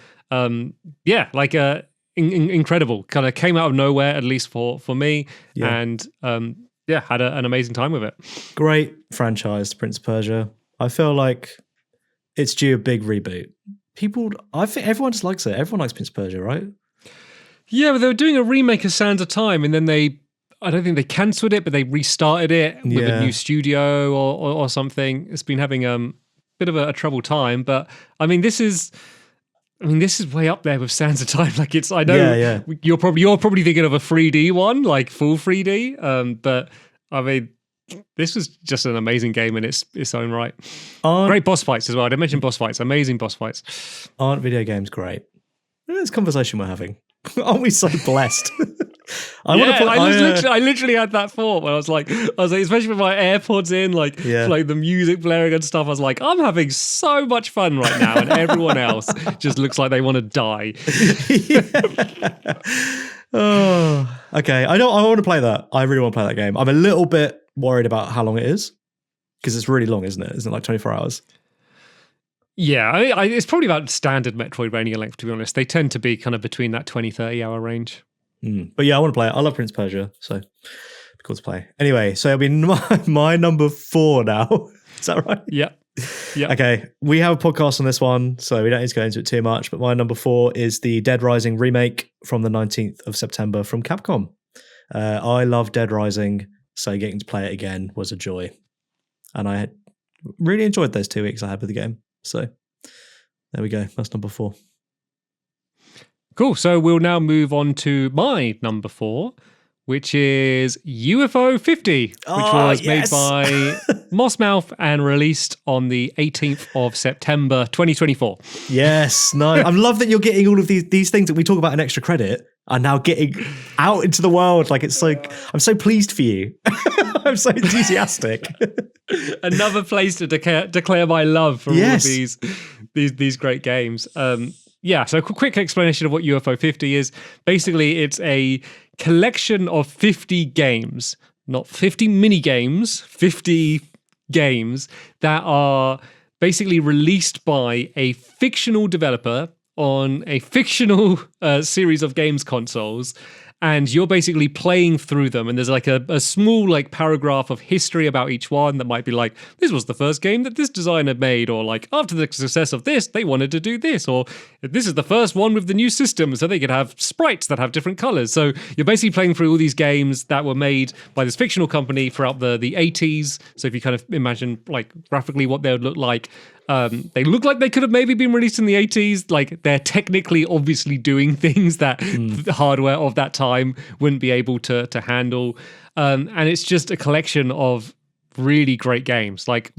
Incredible. Kind of came out of nowhere, at least for me, and had an amazing time with it. Great franchise, Prince of Persia. I feel like it's due a big reboot. I think everyone just likes it. Everyone likes Prince of Persia, right? Yeah, but they were doing a remake of Sands of Time, and then I don't think they cancelled it, but they restarted it with a new studio or something. It's been having bit of a troubled time, but I mean, this is way up there with Sands of Time. Like I know you're probably thinking of a 3D one, like full 3D. But I mean, this was just an amazing game in its own right. Great boss fights as well. I mentioned boss fights, amazing boss fights. Aren't video games great? Look at this conversation we're having. Aren't we so blessed? I literally had that thought when I was like, especially with my AirPods in, like the music blaring and stuff. I was like, I'm having so much fun right now, and everyone else just looks like they want to die. Oh, okay. I want to play that. I really want to play that game. I'm a little bit worried about how long it is, because it's really long, isn't it? Isn't it like 24 hours? Yeah, it's probably about standard Metroidvania length, to be honest. They tend to be kind of between that 20-30 hour range. But yeah, I want to play it. I love Prince of Persia, so it'd be cool to play. Anyway, so it'll be my number 4 now. Is that right? Yeah. Yeah. Okay, we have a podcast on this one, so we don't need to go into it too much. But my number 4 is the Dead Rising remake from the 19th of September from Capcom. I love Dead Rising, so getting to play it again was a joy. And I really enjoyed those 2 weeks I had with the game. So there we go. That's number 4. Cool. So we'll now move on to my number 4, which is UFO 50, which was made by Mossmouth and released on the 18th of September 2024. Yes, no. I love that you're getting all of these things that we talk about in extra credit are now getting out into the world. Like, it's so, I'm so pleased for you. I'm so enthusiastic. Another place to declare my love for all of these great games. So quick explanation of what UFO 50 is. Basically, it's a collection of 50 games, not 50 mini games, 50 games that are basically released by a fictional developer on a fictional series of games consoles. And you're basically playing through them, and there's like a small like paragraph of history about each one that might be like, this was the first game that this designer made, or like, after the success of this, they wanted to do this, or this is the first one with the new system, so they could have sprites that have different colors. So you're basically playing through all these games that were made by this fictional company throughout the 80s. So if you kind of imagine like graphically what they would look like, they look like they could have maybe been released in the 80s. Like, they're technically obviously doing things that the hardware of that time wouldn't be able to handle. And it's just a collection of really great games. Like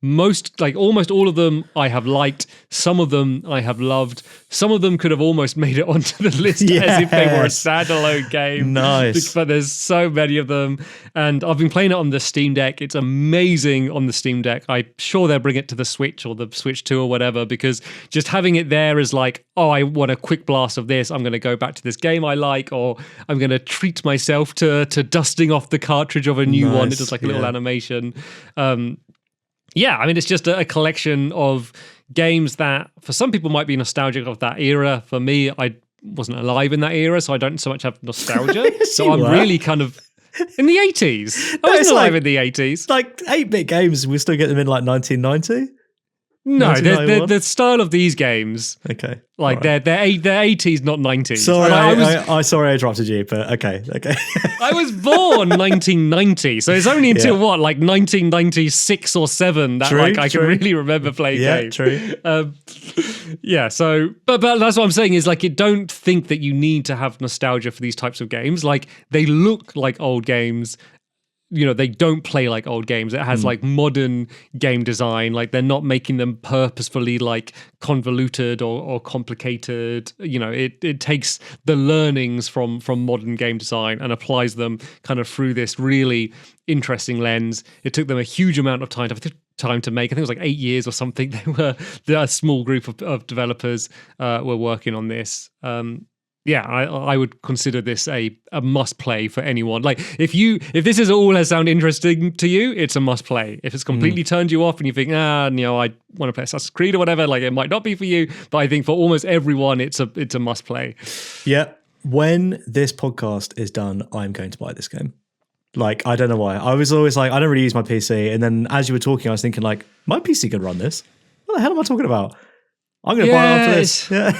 almost all of them I have liked. Some of them I have loved. Some of them could have almost made it onto the list as if they were a standalone game. Nice. But there's so many of them. And I've been playing it on the Steam Deck. It's amazing on the Steam Deck. I'm sure they'll bring it to the Switch or the Switch 2 or whatever, because just having it there is like, oh, I want a quick blast of this. I'm going to go back to this game I like, or I'm going to treat myself to dusting off the cartridge of a new one. It does like a little animation. I mean, it's just a collection of games that for some people might be nostalgic of that era. For me, I wasn't alive in that era, so I don't so much have nostalgia. So I'm really kind of in the 80s. I wasn't alive in the 80s. Like 8-bit games, we still get them in like 1990. No, the style of these games. Okay. Like they're 80s, not 90s. Sorry, I interrupted you, but okay. I was born 1990, so it's only until what, like 1996 or 7 that I can really remember playing games. Yeah, true. So, but that's what I'm saying is like, you don't think that you need to have nostalgia for these types of games. Like, they look like old games. You know, they don't play like old games. It has like modern game design. Like, they're not making them purposefully like convoluted or complicated. You know, it takes the learnings from modern game design and applies them kind of through this really interesting lens. It took them a huge amount of time to make. I think it was like 8 years or something. A small group of developers were working on this. I would consider this a must play for anyone. Like, if this is all has sound interesting to you, it's a must play. If it's completely turned you off and you think, I want to play Assassin's Creed or whatever, like, it might not be for you. But I think for almost everyone, it's a must play. Yeah. When this podcast is done, I'm going to buy this game. Like, I don't know why. I was always like, I don't really use my PC. And then as you were talking, I was thinking like, my PC could run this. What the hell am I talking about? I'm going to buy it after this. Yeah.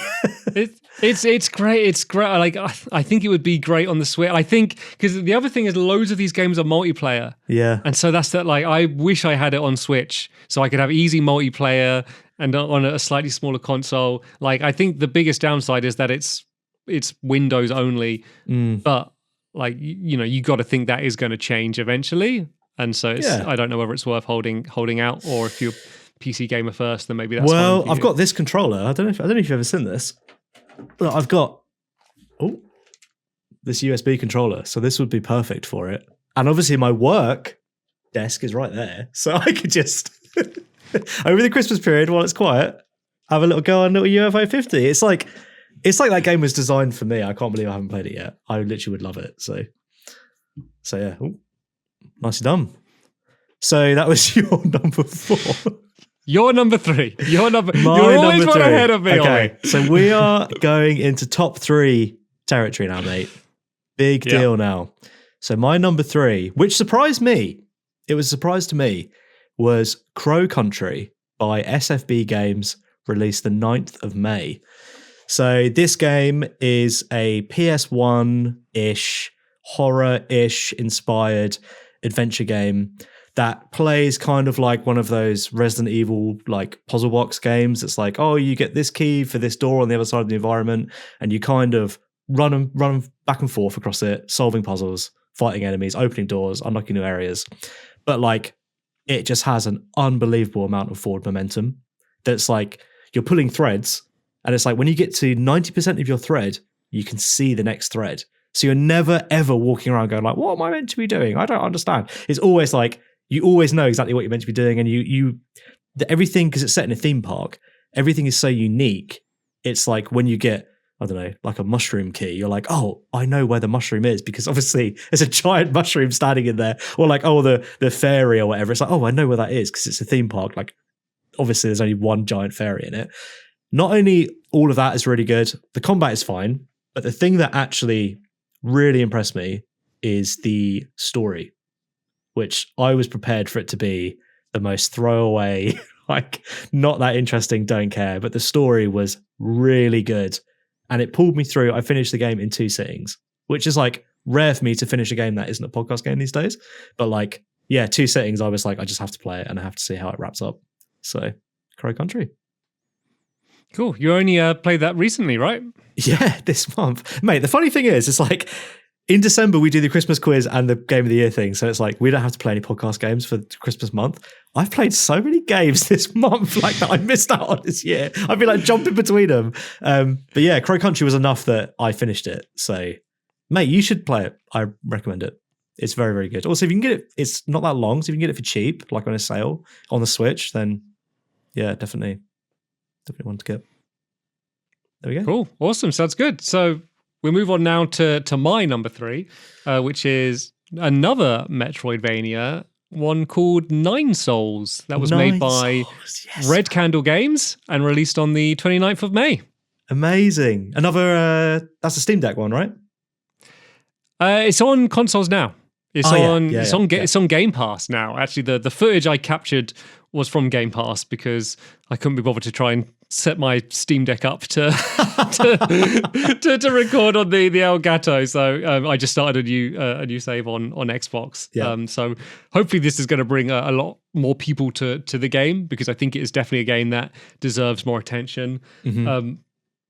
It's great. It's great. Like, I think it would be great on the Switch. I think because the other thing is loads of these games are multiplayer. Yeah. And so that's that. Like, I wish I had it on Switch so I could have easy multiplayer and on a slightly smaller console. Like, I think the biggest downside is that it's Windows only. But like, you got to think that is going to change eventually. And so I don't know whether it's worth holding out, or if you're PC gamer first, then maybe that's well. I've got this controller. I don't know if you've ever seen this. Look, I've got this USB controller, so this would be perfect for it. And obviously, my work desk is right there, so I could just over the Christmas period while it's quiet, have a little go on little UFO 50. It's like that game was designed for me. I can't believe I haven't played it yet. I literally would love it. So yeah, nicely done. So that was your number 4. Your number 3. You're always one ahead of me. Okay, so we are going into top 3 territory now, mate. Big deal now. So my number 3, which surprised me, it was a surprise to me, was Crow Country by SFB Games, released the 9th of May. So this game is a PS1-ish, horror-ish inspired adventure game that plays kind of like one of those Resident Evil like puzzle box games. It's like, oh, you get this key for this door on the other side of the environment, and you kind of run back and forth across it, solving puzzles, fighting enemies, opening doors, unlocking new areas. But like, it just has an unbelievable amount of forward momentum. That's like, you're pulling threads, and it's like when you get to 90% of your thread, you can see the next thread. So you're never ever walking around going like, what am I meant to be doing? I don't understand. It's always like, you always know exactly what you're meant to be doing, and everything, because it's set in a theme park, everything is so unique. It's like when you get, I don't know, like a mushroom key, you're like, oh, I know where the mushroom is, because obviously there's a giant mushroom standing in there. Or like, oh, the fairy or whatever. It's like, oh, I know where that is because it's a theme park. Like, obviously there's only one giant fairy in it. Not only all of that is really good, the combat is fine, but the thing that actually really impressed me is the story, which I was prepared for it to be the most throwaway, like not that interesting, don't care. But the story was really good, and it pulled me through. I finished the game in 2 sittings, which is like rare for me to finish a game that isn't a podcast game these days. But like, yeah, 2 sittings, I was like, I just have to play it and I have to see how it wraps up. So, Crow Country. Cool. You only played that recently, right? Yeah, this month. Mate, the funny thing is, it's like, in December, we do the Christmas quiz and the Game of the Year thing. So it's like, we don't have to play any podcast games for Christmas month. I've played so many games this month like that I missed out on this year. I've been like jumping between them. But yeah, Crow Country was enough that I finished it. So, mate, you should play it. I recommend it. It's very, very good. Also, if you can get it, it's not that long. So if you can get it for cheap, like on a sale on the Switch, then yeah, definitely one to get. There we go. Cool. Awesome. Sounds good. So we move on now to my number 3, which is another Metroidvania, one called Nine Souls, that was made by Red Candle Games and released on the 29th of May. Amazing. Another, that's a Steam Deck one, right? It's on consoles now. It's on Game Pass now. Actually, the footage I captured was from Game Pass because I couldn't be bothered to try and set my Steam Deck up to record on the Elgato. So I just started a new save on Xbox. Yeah. So hopefully this is going to bring a lot more people to the game, because I think it is definitely a game that deserves more attention. Mm-hmm.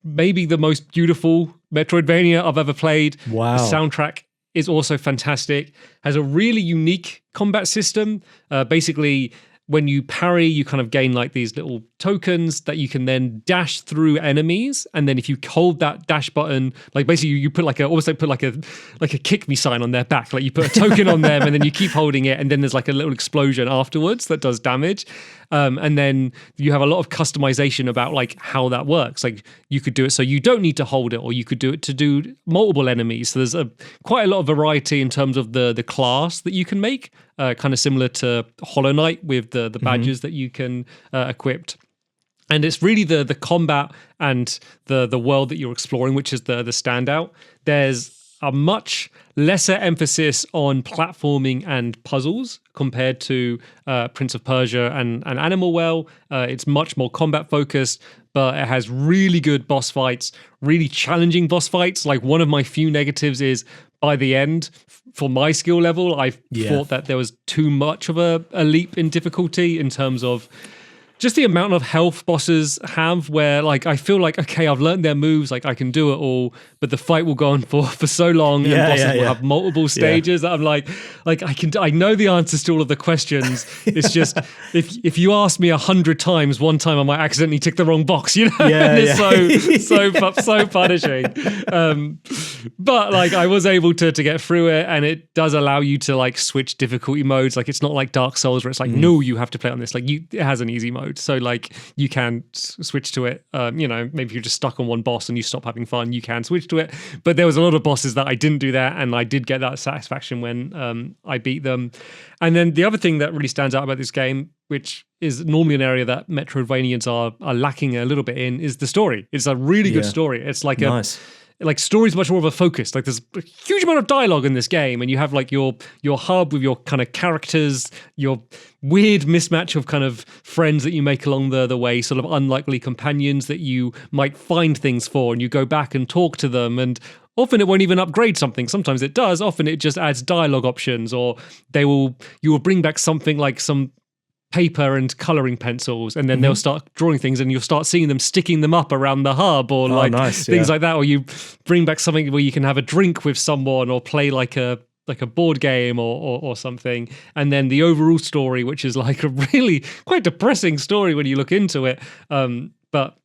Maybe the most beautiful Metroidvania I've ever played. Wow. The soundtrack is also fantastic. Has a really unique combat system. Basically, when you parry, you kind of gain like these little tokens that you can then dash through enemies. And then if you hold that dash button, like basically you put like a kick me sign on their back. Like you put a token on them and then you keep holding it. And then there's like a little explosion afterwards that does damage. And then you have a lot of customization about like how that works. Like you could do it so you don't need to hold it, or you could do it to do multiple enemies. So there's quite a lot of variety in terms of the class that you can make, kind of similar to Hollow Knight with the badges that you can equip. And it's really the combat and the world that you're exploring, which is the standout. There's a much lesser emphasis on platforming and puzzles compared to Prince of Persia and Animal Well. It's much more combat focused, but it has really good boss fights, really challenging boss fights. Like one of my few negatives is by the end, for my skill level, I thought that there was too much of a leap in difficulty in terms of just the amount of health bosses have, where like I feel like, okay, I've learned their moves, like I can do it all, but the fight will go on for so long, and bosses will have multiple stages that I'm like I know the answers to all of the questions. It's just if you ask me 100 times, one time I might accidentally tick the wrong box, you know? And it's so punishing. But like I was able to get through it, and it does allow you to like switch difficulty modes. Like it's not like Dark Souls where it's like no, you have to play on this. Like it has an easy mode, so like you can switch to it. Maybe if you're just stuck on one boss and you stop having fun, you can switch to it. But there was a lot of bosses that I didn't do that, and I did get that satisfaction when I beat them. And then the other thing that really stands out about this game, which is normally an area that Metroidvanians are lacking a little bit in, is the story. It's a really good story. It's like like story's much more of a focus. Like there's a huge amount of dialogue in this game, and you have like your hub with your kind of characters, your weird mismatch of kind of friends that you make along the way, sort of unlikely companions that you might find things for, and you go back and talk to them, and often it won't even upgrade something. Sometimes it does. Often it just adds dialogue options, or you will bring back something like some paper and coloring pencils, and then they'll start drawing things, and you'll start seeing them sticking them up around the hub, or things like that. Or you bring back something where you can have a drink with someone, or play like a board game or something. And then the overall story, which is like a really quite depressing story when you look into it, but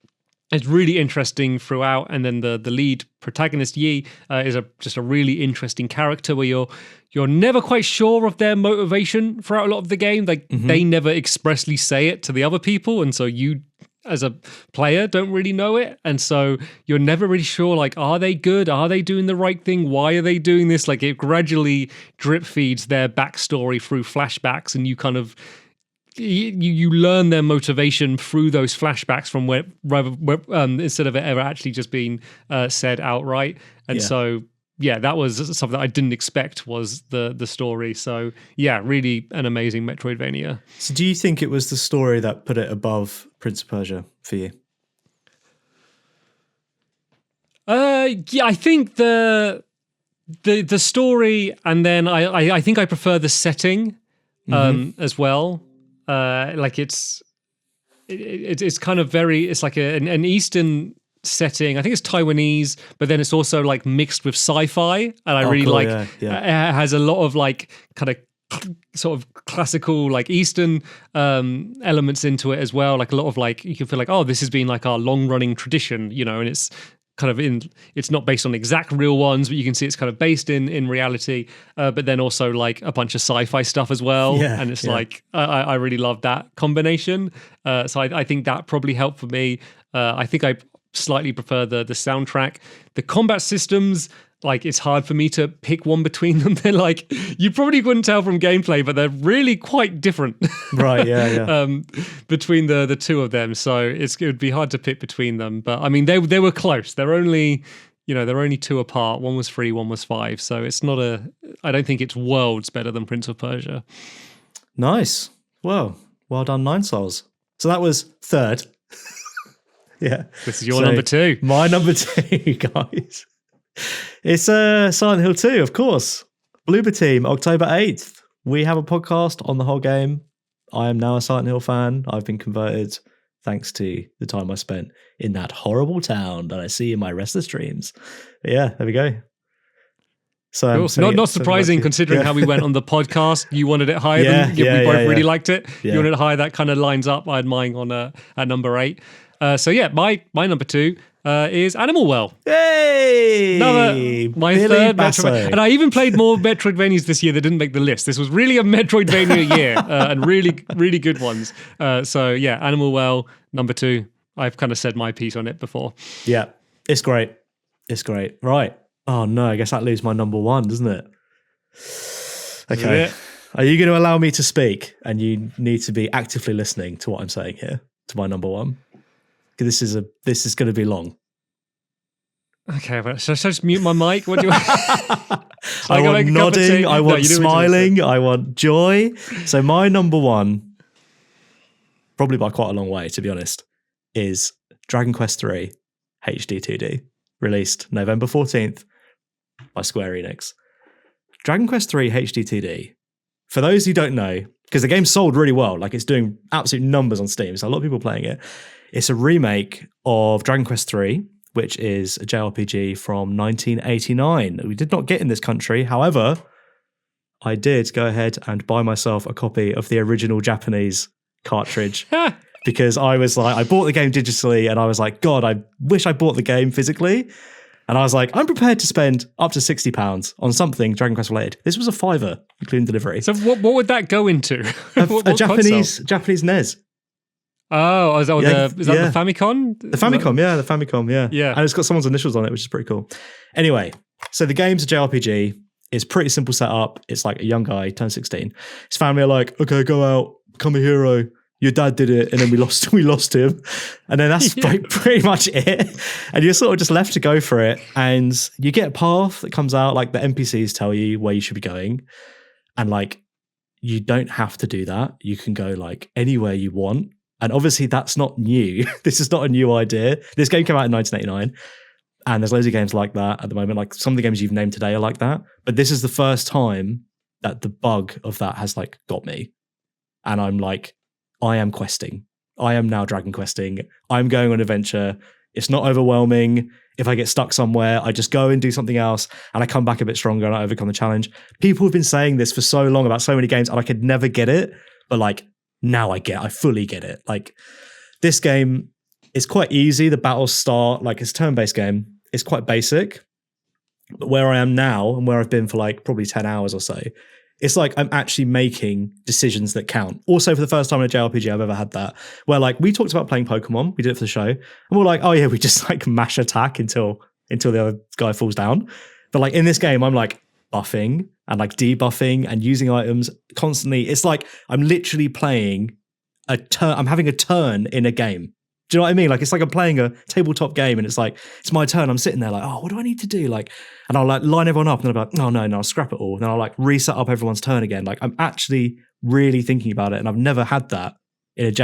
it's really interesting throughout. And then the lead protagonist, Yi, is just a really interesting character where you're never quite sure of their motivation throughout a lot of the game. Like they never expressly say it to the other people, and so you as a player don't really know it, and so you're never really sure, like, are they good? Are they doing the right thing? Why are they doing this? Like, it gradually drip feeds their backstory through flashbacks, and you kind of you learn their motivation through those flashbacks from where instead of it ever actually just being said outright. And so that was something that I didn't expect was the story. So yeah, really an amazing Metroidvania. So do you think it was the story that put it above Prince of Persia for you? Yeah, I think the story, and then I think I prefer the setting as well. Like it's kind of it's like an Eastern setting. I think it's Taiwanese, but then it's also like mixed with sci-fi, and I really like. It has a lot of like kind of sort of classical like Eastern elements into it as well. Like a lot of like you can feel like, oh, this has been like our long-running tradition, and it's kind of it's not based on exact real ones, but you can see it's kind of based in reality, but then also like a bunch of sci-fi stuff as well. And it's like I really love that combination, so I think that probably helped for me. I think I slightly prefer the soundtrack. The combat systems, like, it's hard for me to pick one between them. They're like, you probably couldn't tell from gameplay, but they're really quite different. Right, between the two of them. So it would be hard to pick between them. But I mean, they were close. They're only 2 apart. One was 3, one was 5. So it's not I don't think it's worlds better than Prince of Persia. Nice. Well done, Nine Souls. So that was third. Yeah. This is your number 2. My number 2, guys. It's Silent Hill 2, of course. Bloober Team, October 8th. We have a podcast on the whole game. I am now a Silent Hill fan. I've been converted thanks to the time I spent in that horrible town that I see in my restless dreams. But yeah, there we go. So cool. Not surprising considering how we went on the podcast. You wanted it higher than we both really liked it. You wanted it higher. That kind of lines up. I had mine on at number 8. So yeah, my number 2 is Animal Well. Hey! My third Metroidvania. And I even played more Metroidvanias this year that didn't make the list. This was really a Metroidvania year, and really, really good ones. So yeah, Animal Well, number 2. I've kind of said my piece on it before. Yeah, it's great. It's great. Right. Oh no, I guess that leaves my number 1, doesn't it? Okay. Are you going to allow me to speak? And you need to be actively listening to what I'm saying here, to my number 1. This is going to be long. Okay, but should I just mute my mic? What do you want? I want nodding, I want smiling, I want joy. So my number 1, probably by quite a long way, to be honest, is Dragon Quest III HD 2D, released November 14th by Square Enix. Dragon Quest III HD 2D, for those who don't know, because the game sold really well, like it's doing absolute numbers on Steam, so a lot of people playing it. It's a remake of Dragon Quest III, which is a JRPG from 1989. We did not get in this country. However, I did go ahead and buy myself a copy of the original Japanese cartridge because I was like, I bought the game digitally and I was like, God, I wish I bought the game physically. And I was like, I'm prepared to spend up to £60 on something Dragon Quest related. This was a £5, including delivery. So what would that go into? A Japanese NES. Oh, is that the Famicom? The Famicom, yeah. And it's got someone's initials on it, which is pretty cool. Anyway, so the game's a JRPG. It's pretty simple setup. It's like a young guy, turns 16. His family are like, okay, go out, become a hero, your dad did it, and then we lost him, and then that's like pretty much it. And you're sort of just left to go for it, and you get a path that comes out, like the NPCs tell you where you should be going, and like you don't have to do that. You can go like anywhere you want, and obviously that's not new. This is not a new idea. This game came out in 1989, and there's loads of games like that at the moment. Like some of the games you've named today are like that, but this is the first time that the bug of that has like got me, and I'm like, I am questing. I am now dragon questing. I'm going on an adventure. It's not overwhelming. If I get stuck somewhere, I just go and do something else, and I come back a bit stronger and I overcome the challenge. People have been saying this for so long about so many games, and I could never get it. But like now I fully get it. Like this game is quite easy. The battles start, like it's a turn-based game. It's quite basic. But where I am now and where I've been for like probably 10 hours or so, it's like I'm actually making decisions that count. Also, for the first time in a JRPG I've ever had that, where like we talked about playing Pokemon, we did it for the show, and we're like, oh yeah, we just like mash attack until the other guy falls down. But like in this game, I'm like buffing and like debuffing and using items constantly. It's like I'm literally playing a turn. I'm having a turn in a game. Do you know what I mean? Like it's like I'm playing a tabletop game, and it's like it's my turn. I'm sitting there like, oh, what do I need to do? Like, and I'll like line everyone up, and then I'll be like, no, I'll scrap it all. And then I'll like reset up everyone's turn again. Like I'm actually really thinking about it, and I've never had that in an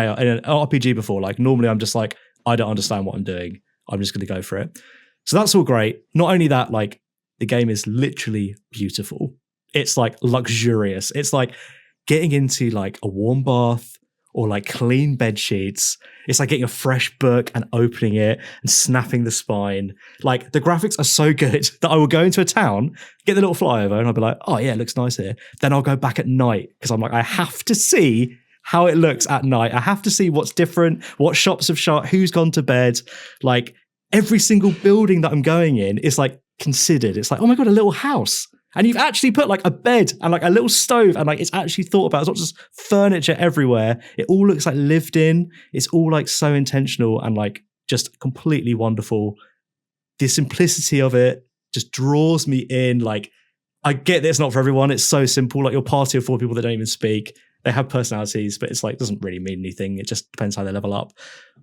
RPG before. Like normally I'm just like, I don't understand what I'm doing. I'm just going to go for it. So that's all great. Not only that, like the game is literally beautiful. It's like luxurious. It's like getting into like a warm bath or like clean bed sheets. It's like getting a fresh book and opening it and snapping the spine. Like the graphics are so good that I will go into a town, get the little flyover, and I'll be like, oh yeah, it looks nice here. Then I'll go back at night because I'm like, I have to see how it looks at night. I have to see what's different, what shops have shut, who's gone to bed. Like every single building that I'm going in is like considered. It's like, oh my God, a little house. And you've actually put like a bed and like a little stove, and like it's actually thought about. It's not just furniture everywhere. It all looks like lived in. It's all like so intentional and like just completely wonderful. The simplicity of it just draws me in. Like I get that it's not for everyone. It's so simple. Like your party of 4 people that don't even speak. They have personalities, but it's like doesn't really mean anything. It just depends how they level up.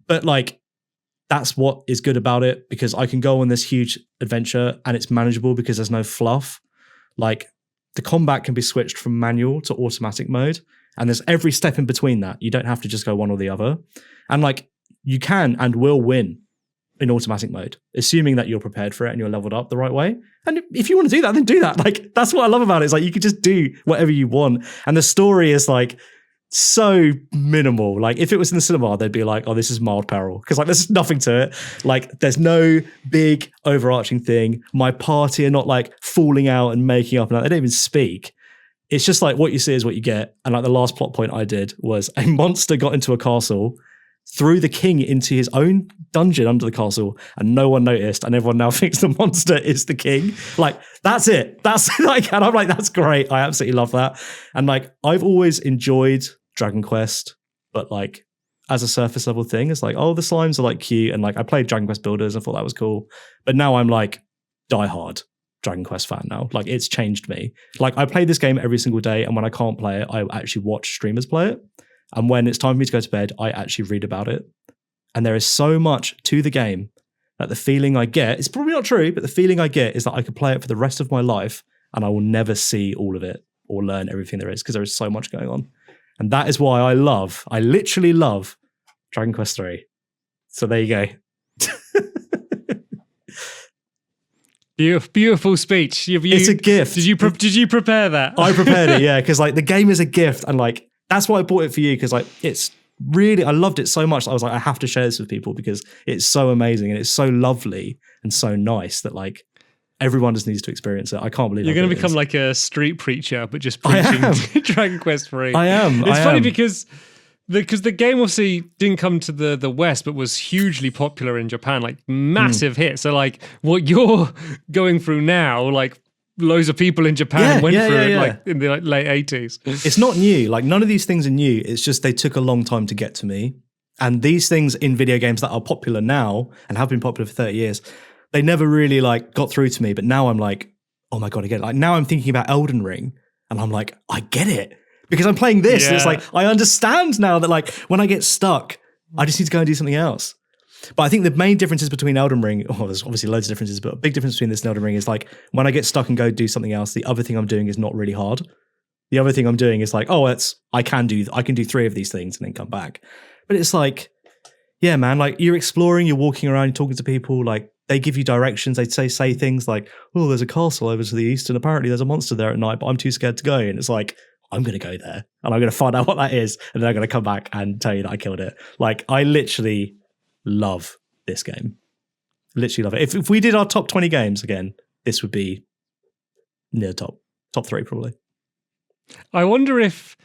But like that's what is good about it, because I can go on this huge adventure and it's manageable because there's no fluff. Like the combat can be switched from manual to automatic mode, and there's every step in between that. You don't have to just go one or the other. And like you can and will win in automatic mode, assuming that you're prepared for it and you're leveled up the right way. And if you want to do that, then do that. Like that's what I love about it. It's like you can just do whatever you want. And the story is like so minimal. Like if it was in the cinema, they'd be like, oh, this is mild peril, because like there's nothing to it. Like there's no big overarching thing. My party are not like falling out and making up, and like, they don't even speak. It's just like what you see is what you get. And like the last plot point I did was a monster got into a castle, threw the king into his own dungeon under the castle, and no one noticed, and everyone now thinks the monster is the king. Like that's it. That's like, and I'm like, that's great. I absolutely love that. And like I've always enjoyed Dragon Quest, but like as a surface level thing, it's like, oh, the slimes are like cute, and like I played Dragon Quest Builders, I thought that was cool, but now I'm like diehard Dragon Quest fan now. Like it's changed me. Like I play this game every single day, and when I can't play it, I actually watch streamers play it, and when it's time for me to go to bed, I actually read about it. And there is so much to the game that the feeling I get, it's probably not true, but the feeling I get is that I could play it for the rest of my life and I will never see all of it or learn everything there is, because there is so much going on. And that is why I literally love Dragon Quest 3. So there you go. Beautiful speech. It's a gift. Did you prepare that? I prepared it, yeah, because like the game is a gift, and like that's why I bought it for you, because like it's really, I loved it so much that I was like, I have to share this with people because it's so amazing and it's so lovely and so nice that like everyone just needs to experience it. I can't believe you're going to become like a street preacher, but just preaching Dragon Quest 3. I am. It's funny because the game obviously didn't come to the West, but was hugely popular in Japan, like massive hit. So like what you're going through now, like loads of people in Japan went through it like in the late 80s. It's not new. Like none of these things are new. It's just they took a long time to get to me. And these things in video games that are popular now and have been popular for 30 years, they never really like got through to me. But now I'm like, oh my God, I get it. Like now I'm thinking about Elden Ring and I'm like, I get it. because I'm playing this. And it's Yeah. like, I understand now that like when I get stuck, I just need to go and do something else. But I think the main differences between Elden Ring, there's obviously loads of differences, but a big difference between this and Elden Ring is like when I get stuck and go do something else, the other thing I'm doing is not really hard. The other thing I'm doing is like, I can do 3 of these things and then come back. But it's like, yeah, man, like you're exploring, you're walking around, you're talking to people, like they give you directions. They say things like, oh, there's a castle over to the east and apparently there's a monster there at night, but I'm too scared to go. And it's like, I'm going to go there and I'm going to find out what that is. And then I'm going to come back and tell you that I killed it. Like I literally love this game. Literally love it. If we did our top 20 games again, this would be near top 3 probably. I wonder if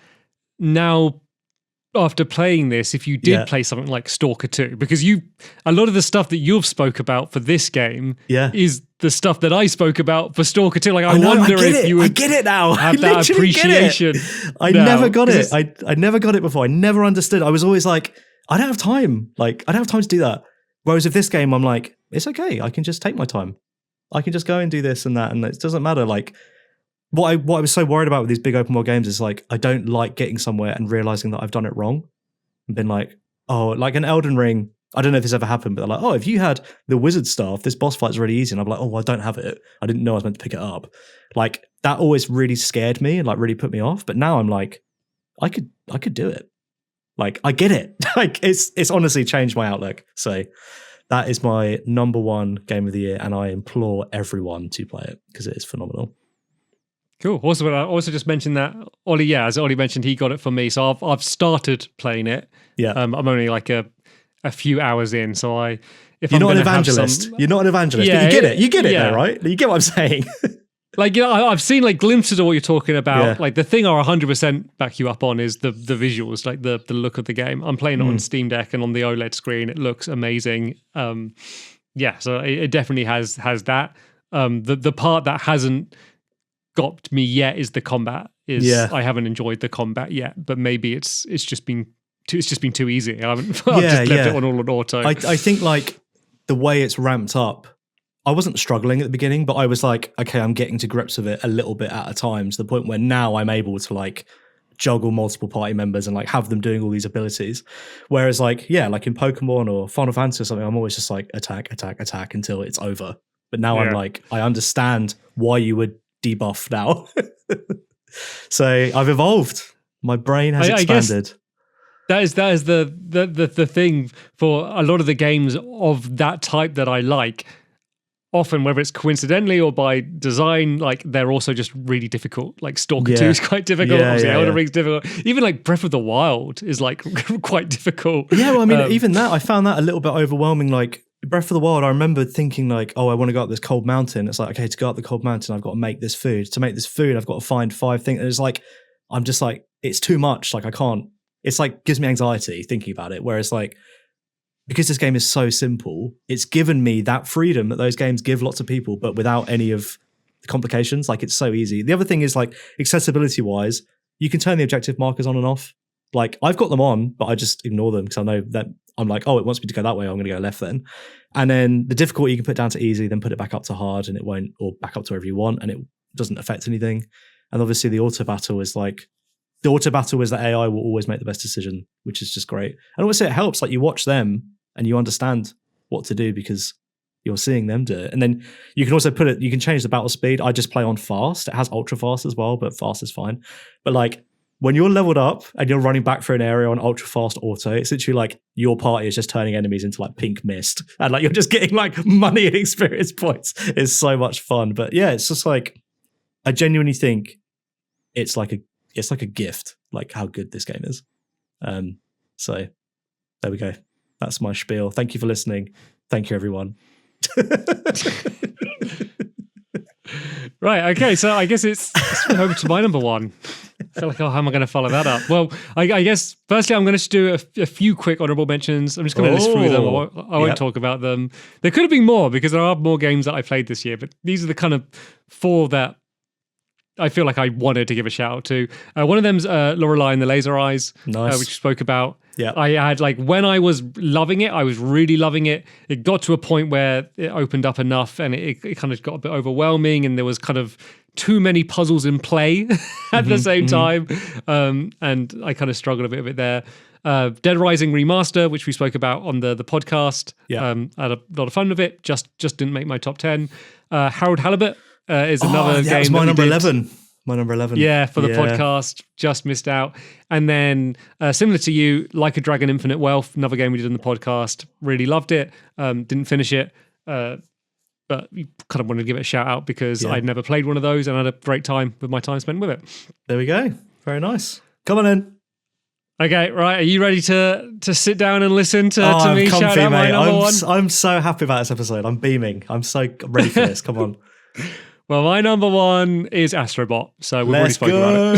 now, after playing this, if you did play something like Stalker 2, because a lot of the stuff that you've spoke about for this game is the stuff that I spoke about for Stalker 2. Like, I wonder if you would get it now. have that appreciation. I never got it. I never got it before. I never understood. I was always like, I don't have time. Like, I don't have time to do that. Whereas with this game, I'm like, it's okay. I can just take my time. I can just go and do this and that, and it doesn't matter. Like, what I was so worried about with these big open world games is like, I don't like getting somewhere and realizing that I've done it wrong and been like, oh, like an Elden Ring. I don't know if this ever happened, but they're like, oh, if you had the wizard staff, this boss fight's really easy. And I'm like, oh, well, I don't have it. I didn't know I was meant to pick it up. Like that always really scared me and like really put me off. But now I'm like, I could do it. Like I get it. Like it's honestly changed my outlook. So that is my number 1 game of the year. And I implore everyone to play it because it is phenomenal. Cool. Also, I also just mentioned that Ollie, as Ollie mentioned, he got it for me. So I've started playing it. Yeah. I'm only like a few hours in. So you're not an evangelist. You're not an evangelist. Yeah, but you get it. You get it yeah. though, right? You get what I'm saying. Like, I've seen like glimpses of what you're talking about. Yeah. Like the thing I'll 100% back you up on is the visuals, like the look of the game. I'm playing it on Steam Deck and on the OLED screen. It looks amazing. So it definitely has that. The part that hasn't got me yet is the combat. I haven't enjoyed the combat yet, but maybe it's just been too easy. I've just left it on all on auto. I think like the way it's ramped up, I wasn't struggling at the beginning, but I was like, okay, I'm getting to grips with it a little bit at a time to the point where now I'm able to like juggle multiple party members and like have them doing all these abilities. Whereas like, like in Pokemon or Final Fantasy or something, I'm always just like attack until it's over. But now I'm like, I understand why you would debuff now. So I've evolved. My brain has expanded. That is the thing for a lot of the games of that type that I like. Often, whether it's coincidentally or by design, like they're also just really difficult. Like Stalker 2 is quite difficult. Obviously, Elden Ring's difficult. Even like Breath of the Wild is like quite difficult. Yeah, well, I mean, even that, I found that a little bit overwhelming. Like Breath of the Wild, I remember thinking like, oh, I want to go up this cold mountain. It's like, okay, to go up the cold mountain, I've got to make this food. To make this food, I've got to find 5 things. And it's like, I'm just like, it's too much. Like I can't. It's like gives me anxiety thinking about it. Whereas like, because this game is so simple, it's given me that freedom that those games give lots of people, but without any of the complications. Like it's so easy. The other thing is like accessibility wise, you can turn the objective markers on and off. Like I've got them on, but I just ignore them because I know that I'm like, oh, it wants me to go that way. I'm going to go left then. And then the difficulty you can put down to easy, then put it back up to hard and it won't, or back up to wherever you want and it doesn't affect anything. And obviously the auto battle is like, the auto battle is that AI will always make the best decision, which is just great. And obviously it helps, like you watch them and you understand what to do because you're seeing them do it. And then you can also you can change the battle speed. I just play on fast. It has ultra fast as well, but fast is fine. But like when you're leveled up and you're running back for an area on ultra fast auto, it's literally like your party is just turning enemies into like pink mist. And like you're just getting like money and experience points. It's so much fun. But yeah, it's just like, I genuinely think it's like a gift, like how good this game is. So there we go. That's my spiel. Thank you for listening. Thank you, everyone. Right. Okay. So I guess it's over to my number 1. I feel like, how am I going to follow that up? Well, I guess firstly, I'm going to do a few quick honorable mentions. I'm just going to list through them. I won't talk about them. There could have been more because there are more games that I played this year, but these are the kind of 4 that I feel like I wanted to give a shout out to. One of them's Lorelei and the Laser Eyes, nice. Which we spoke about. Yeah. I had like when I was loving it, I was really loving it. It got to a point where it opened up enough and it kind of got a bit overwhelming and there was kind of too many puzzles in play at the same time. And I kind of struggled a bit with it there. Dead Rising Remaster, which we spoke about on the podcast. Yeah. I had a lot of fun with it. Just didn't make my top 10. Harold Halibut is another game. That was my number 11. My number 11. Yeah, for the podcast, just missed out. And then, similar to you, Like a Dragon Infinite Wealth, another game we did on the podcast. Really loved it. Didn't finish it, but kind of wanted to give it a shout out because I'd never played one of those and I had a great time with my time spent with it. There we go. Very nice. Come on in. Okay, right. Are you ready to sit down and listen to I'm me comfy, shout out my number one? I'm so happy about this episode. I'm beaming. I'm so ready for this. Come on. Well, my number one is Astrobot, so we've already spoken about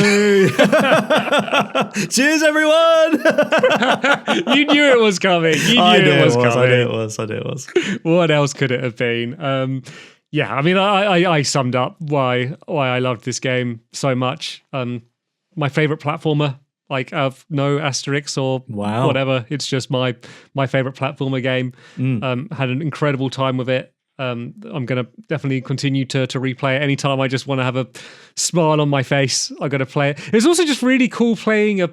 it. Cheers, everyone! You knew it was coming. I knew it was coming. What else could it have been? Yeah, I mean, I summed up why I loved this game so much. My favorite platformer, like of no asterisks or whatever. It's just my favorite platformer game. Had an incredible time with it. I'm going to definitely continue to replay it anytime I just want to have a smile on my face. I got to play it. It's also just really cool playing a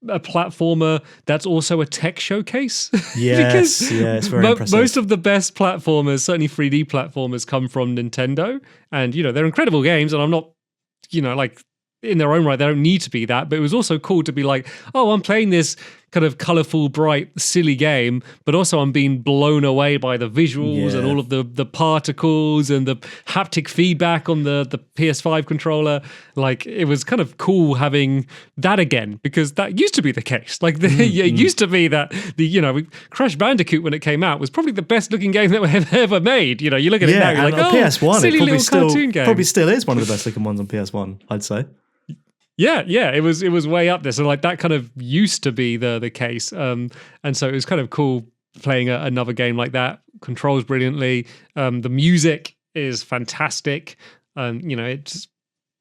platformer that's also a tech showcase. Yes, it's very impressive. Most of the best platformers, certainly 3D platformers, come from Nintendo, and they're incredible games. And I'm not, like in their own right, they don't need to be that. But it was also cool to be like, oh, I'm playing this kind of colorful, bright, silly game, but also I'm being blown away by the visuals and all of the particles and the haptic feedback on the PS5 controller. Like, it was kind of cool having that again, because that used to be the case. Like, it used to be that Crash Bandicoot, when it came out, was probably the best looking game that we've ever made. You look at it now, you're like, oh, PS1, silly little cartoon game. Probably still is one of the best looking ones on PS1, I'd say. Yeah, it was way up there. So like that kind of used to be the case, and so it was kind of cool playing another game like that. Controls brilliantly. The music is fantastic. It's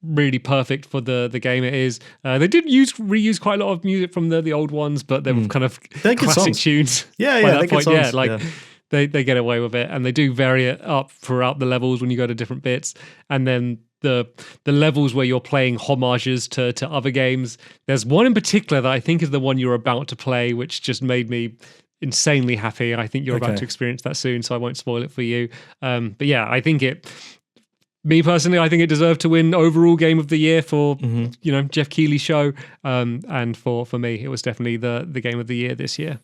really perfect for the game it is. They did reuse quite a lot of music from the old ones, but they were kind of classic tunes. They're good songs. They get away with it, and they do vary it up throughout the levels when you go to different bits, and then the levels where you're playing homages to other games. There's one in particular that I think is the one you're about to play, which just made me insanely happy. I think you're about to experience that soon, so I won't spoil it for you. But yeah, I think me personally, I think it deserved to win overall game of the year for Jeff Keighley's show, and for me, it was definitely the game of the year this year.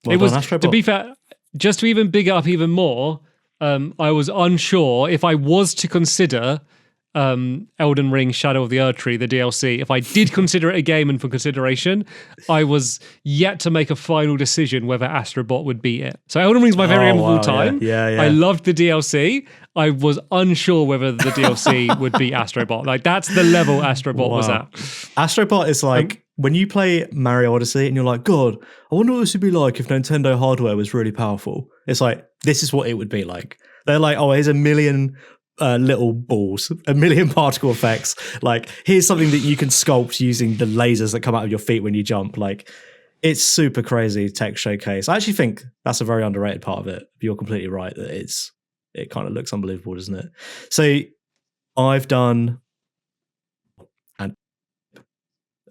Well, it was, to be fair, just to even big up even more. I was unsure if I was to consider Elden Ring Shadow of the Erdtree, the DLC. If I did consider it a game and for consideration, I was yet to make a final decision whether Astrobot would beat it. So Elden Ring's my favorite game of all time. Yeah. I loved the DLC. I was unsure whether the DLC would beat Astrobot. Like, that's the level Astrobot was at. Astrobot is like when you play Mario Odyssey and you're like, God, I wonder what this would be like if Nintendo hardware was really powerful. It's like, this is what it would be like. They're like, oh, here's a million little balls, a million particle effects. Like, here's something that you can sculpt using the lasers that come out of your feet when you jump. Like, it's super crazy tech showcase. I actually think that's a very underrated part of it. You're completely right that it kind of looks unbelievable, doesn't it? So I've done, and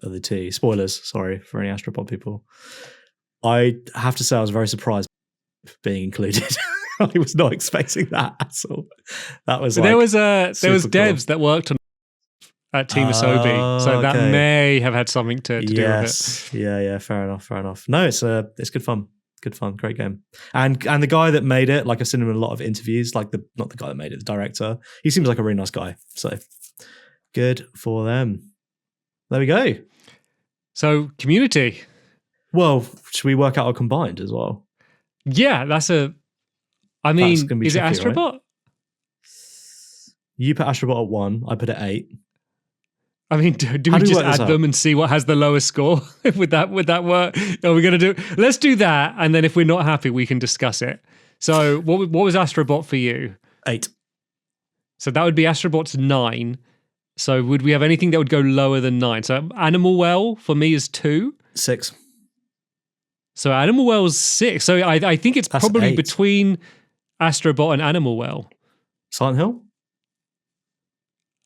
the two spoilers, sorry for any Astrobot people. I have to say I was very surprised being included. I was not expecting that at all. That was there was devs that worked on at Team Asobi, so that may have had something to do with it. Yeah, fair enough. No, it's good fun. Good fun, great game. And the guy that made it, like I've seen him in a lot of interviews, like not the guy that made it, the director. He seems like a really nice guy. So good for them. There we go. So community. Well, should we work out our combined as well? Yeah, is it Astrobot? Right? You put Astrobot at 1, I put it 8. I mean, do we just add them and see what has the lowest score? Would that work? Are we going to do? Let's do that, and then if we're not happy, we can discuss it. So, what was Astrobot for you? 8. So that would be Astrobot's 9. So would we have anything that would go lower than 9? So Animal Well for me is 2. 6. So Animal Well's 6. So I think it's That's probably 8. between Astrobot and Animal Well. Silent Hill?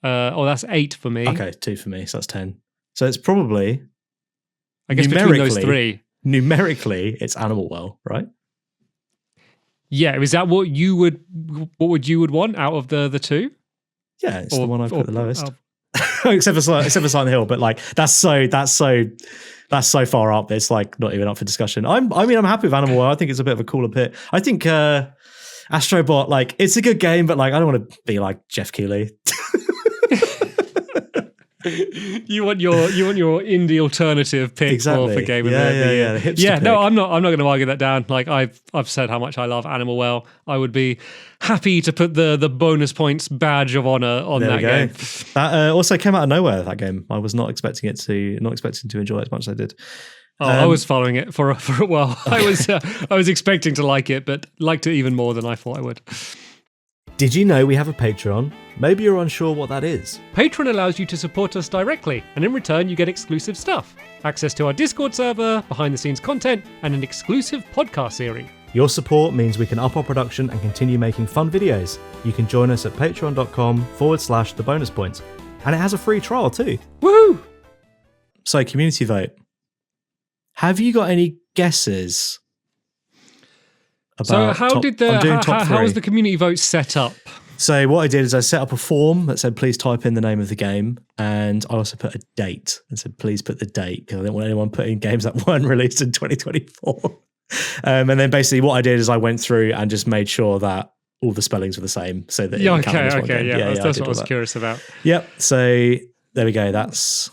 That's 8 for me. Okay, 2 for me, so that's 10. So it's probably, I guess between those 3. numerically, it's Animal Well, right? Yeah, is that what you would want out of the 2? Yeah, it's the one I put the lowest. except for Silent Hill, but like that's so far up. It's like not even up for discussion. I'm happy with Animal Well. I think it's a bit of a cooler pick. I think Astrobot, like, it's a good game, but like I don't want to be like Jeff Keighley. You want your indie alternative pick for Game of the Year. Yeah. No, I'm not going to argue that down. Like I've said how much I love Animal Well. I would be happy to put the bonus points badge of honor on that game. That also came out of nowhere. That game, I was not expecting to enjoy it as much as I did. I was following it for a while. Okay. I was expecting to like it, but liked it even more than I thought I would. Did you know we have a Patreon? Maybe you're unsure what that is. Patreon allows you to support us directly, and in return you get exclusive stuff. Access to our Discord server, behind-the-scenes content, and an exclusive podcast series. Your support means we can up our production and continue making fun videos. You can join us at patreon.com/thebonuspoints. And it has a free trial too. Woohoo! So, community vote. Have you got any guesses? So how was the community vote set up? So what I did is I set up a form that said, please type in the name of the game. And I also put a date and said, please put the date, because I didn't want anyone putting games that weren't released in 2024. And then basically what I did is I went through and just made sure that all the spellings were the same. So that that's what I was curious about. Yep. So there we go. That's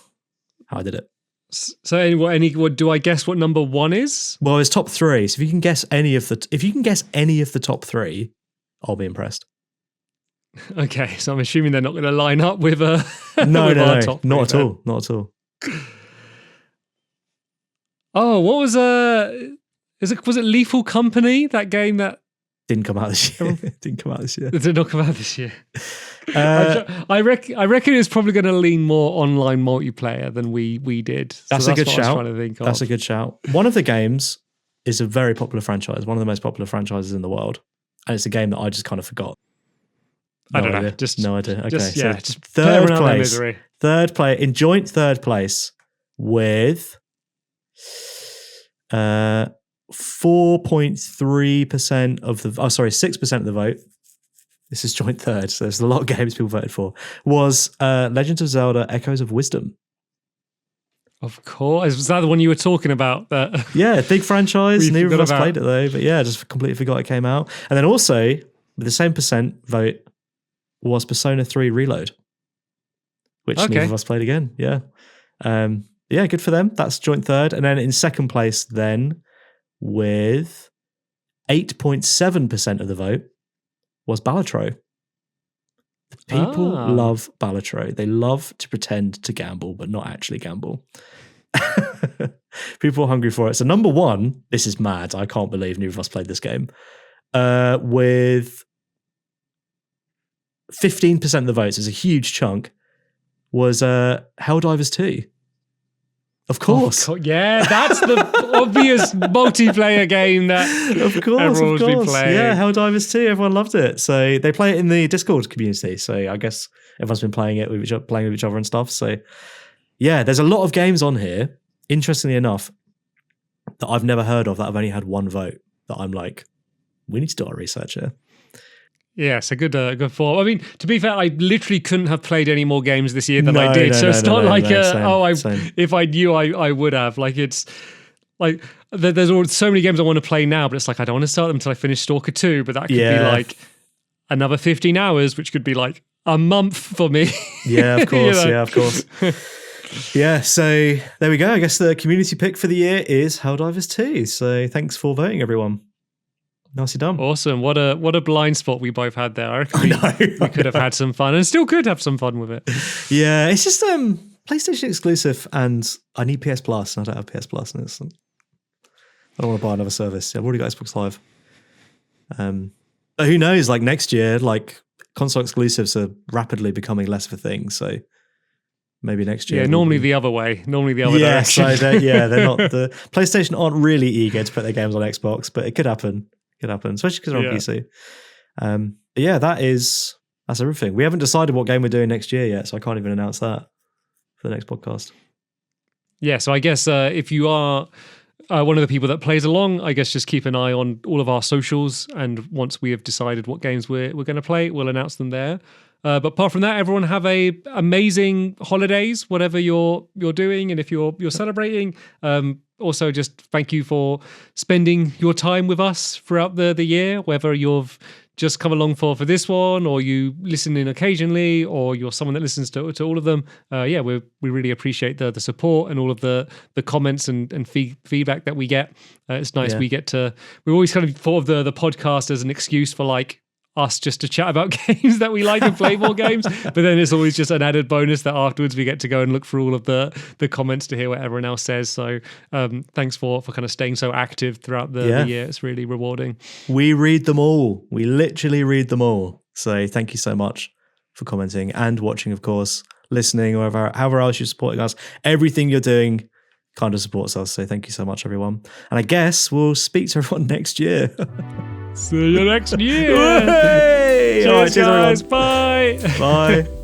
how I did it. So, what do I guess what number 1 is? Well, it's top 3. So if you can guess any of the top 3, I'll be impressed. Okay, so I'm assuming they're not going to line up with no, top 3, not at all. Oh, what was was it Lethal Company? That game that didn't come out this year. It did not come out this year. I reckon it's probably going to lean more online multiplayer than we did. That's a good shout. That's a good shout. One of the games is a very popular franchise, one of the most popular franchises in the world, and it's a game that I just kind of forgot. I don't know. No idea. Okay, just third place. Third place in joint third place with 4.3% of the. 6% of the vote. This is joint third, so there's a lot of games people voted for. Was Legend of Zelda: Echoes of Wisdom. Of course, was that the one you were talking about? Yeah, big franchise. Neither of us played it though, but yeah, just completely forgot it came out. And then also with the same percent vote was Persona 3 Reload, which neither of us played again. Yeah, yeah, good for them. That's joint third, and then in second place, then with 8.7% of the vote was Balatro. The people love Balatro. They love to pretend to gamble, but not actually gamble. People are hungry for it. So number 1, this is mad. I can't believe neither of us played this game. With 15% of the votes, it's a huge chunk, was Helldivers 2. Of course. Yeah, that's the obvious multiplayer game that everyone's been playing. Yeah, Helldivers 2, everyone loved it. So they play it in the Discord community. So I guess everyone's been playing it with each other and stuff. So yeah, there's a lot of games on here, interestingly enough, that I've never heard of that have only had 1 vote that I'm like, we need to do our research here. Yes, a good form. I mean, to be fair, I literally couldn't have played any more games this year than I did. So it's not like, if I knew, I would have. Like, it's like there's so many games I want to play now, but it's like I don't want to start them until I finish Stalker 2. But that could be like another 15 hours, which could be like a month for me. Yeah, of course. Yeah, of course. Yeah, so there we go. I guess the community pick for the year is Helldivers 2. So thanks for voting, everyone. Nicely done. Awesome. What a blind spot we both had there. I reckon we could have had some fun and still could have some fun with it. Yeah, it's just PlayStation exclusive, and I need PS Plus, and I don't have PS Plus, and I don't want to buy another service. I've already got Xbox Live. But who knows, like next year, like console exclusives are rapidly becoming less of a thing. So maybe next year. Yeah, normally the other way. Normally the other yeah, direction. So they're not. The PlayStation aren't really eager to put their games on Xbox, but it could happen. Could happen, especially because they're on PC. But yeah, that's everything. We haven't decided what game we're doing next year yet, so I can't even announce that for the next podcast. Yeah, so I guess if you are one of the people that plays along, I guess just keep an eye on all of our socials, and once we have decided what games we're going to play, we'll announce them there. But apart from that, everyone have a amazing holidays, whatever you're doing, and if you're celebrating. Also, just thank you for spending your time with us throughout the year, whether you've just come along for this one, or you listen in occasionally, or you're someone that listens to all of them. We really appreciate the support and all of the comments and feedback that we get. It's nice. We always kind of thought of the podcast as an excuse for like us just to chat about games that we like and play more games, but then it's always just an added bonus that afterwards we get to go and look through all of the comments to hear what everyone else says. So thanks for kind of staying so active throughout the year. It's really rewarding. We read them all. We literally read them all. So thank you so much for commenting and watching, of course, listening, or however else you're supporting us. Everything you're doing kind of supports us. So thank you so much, everyone. And I guess we'll speak to everyone next year. See you next year. Cheers, Cheers, guys. Bye. Bye.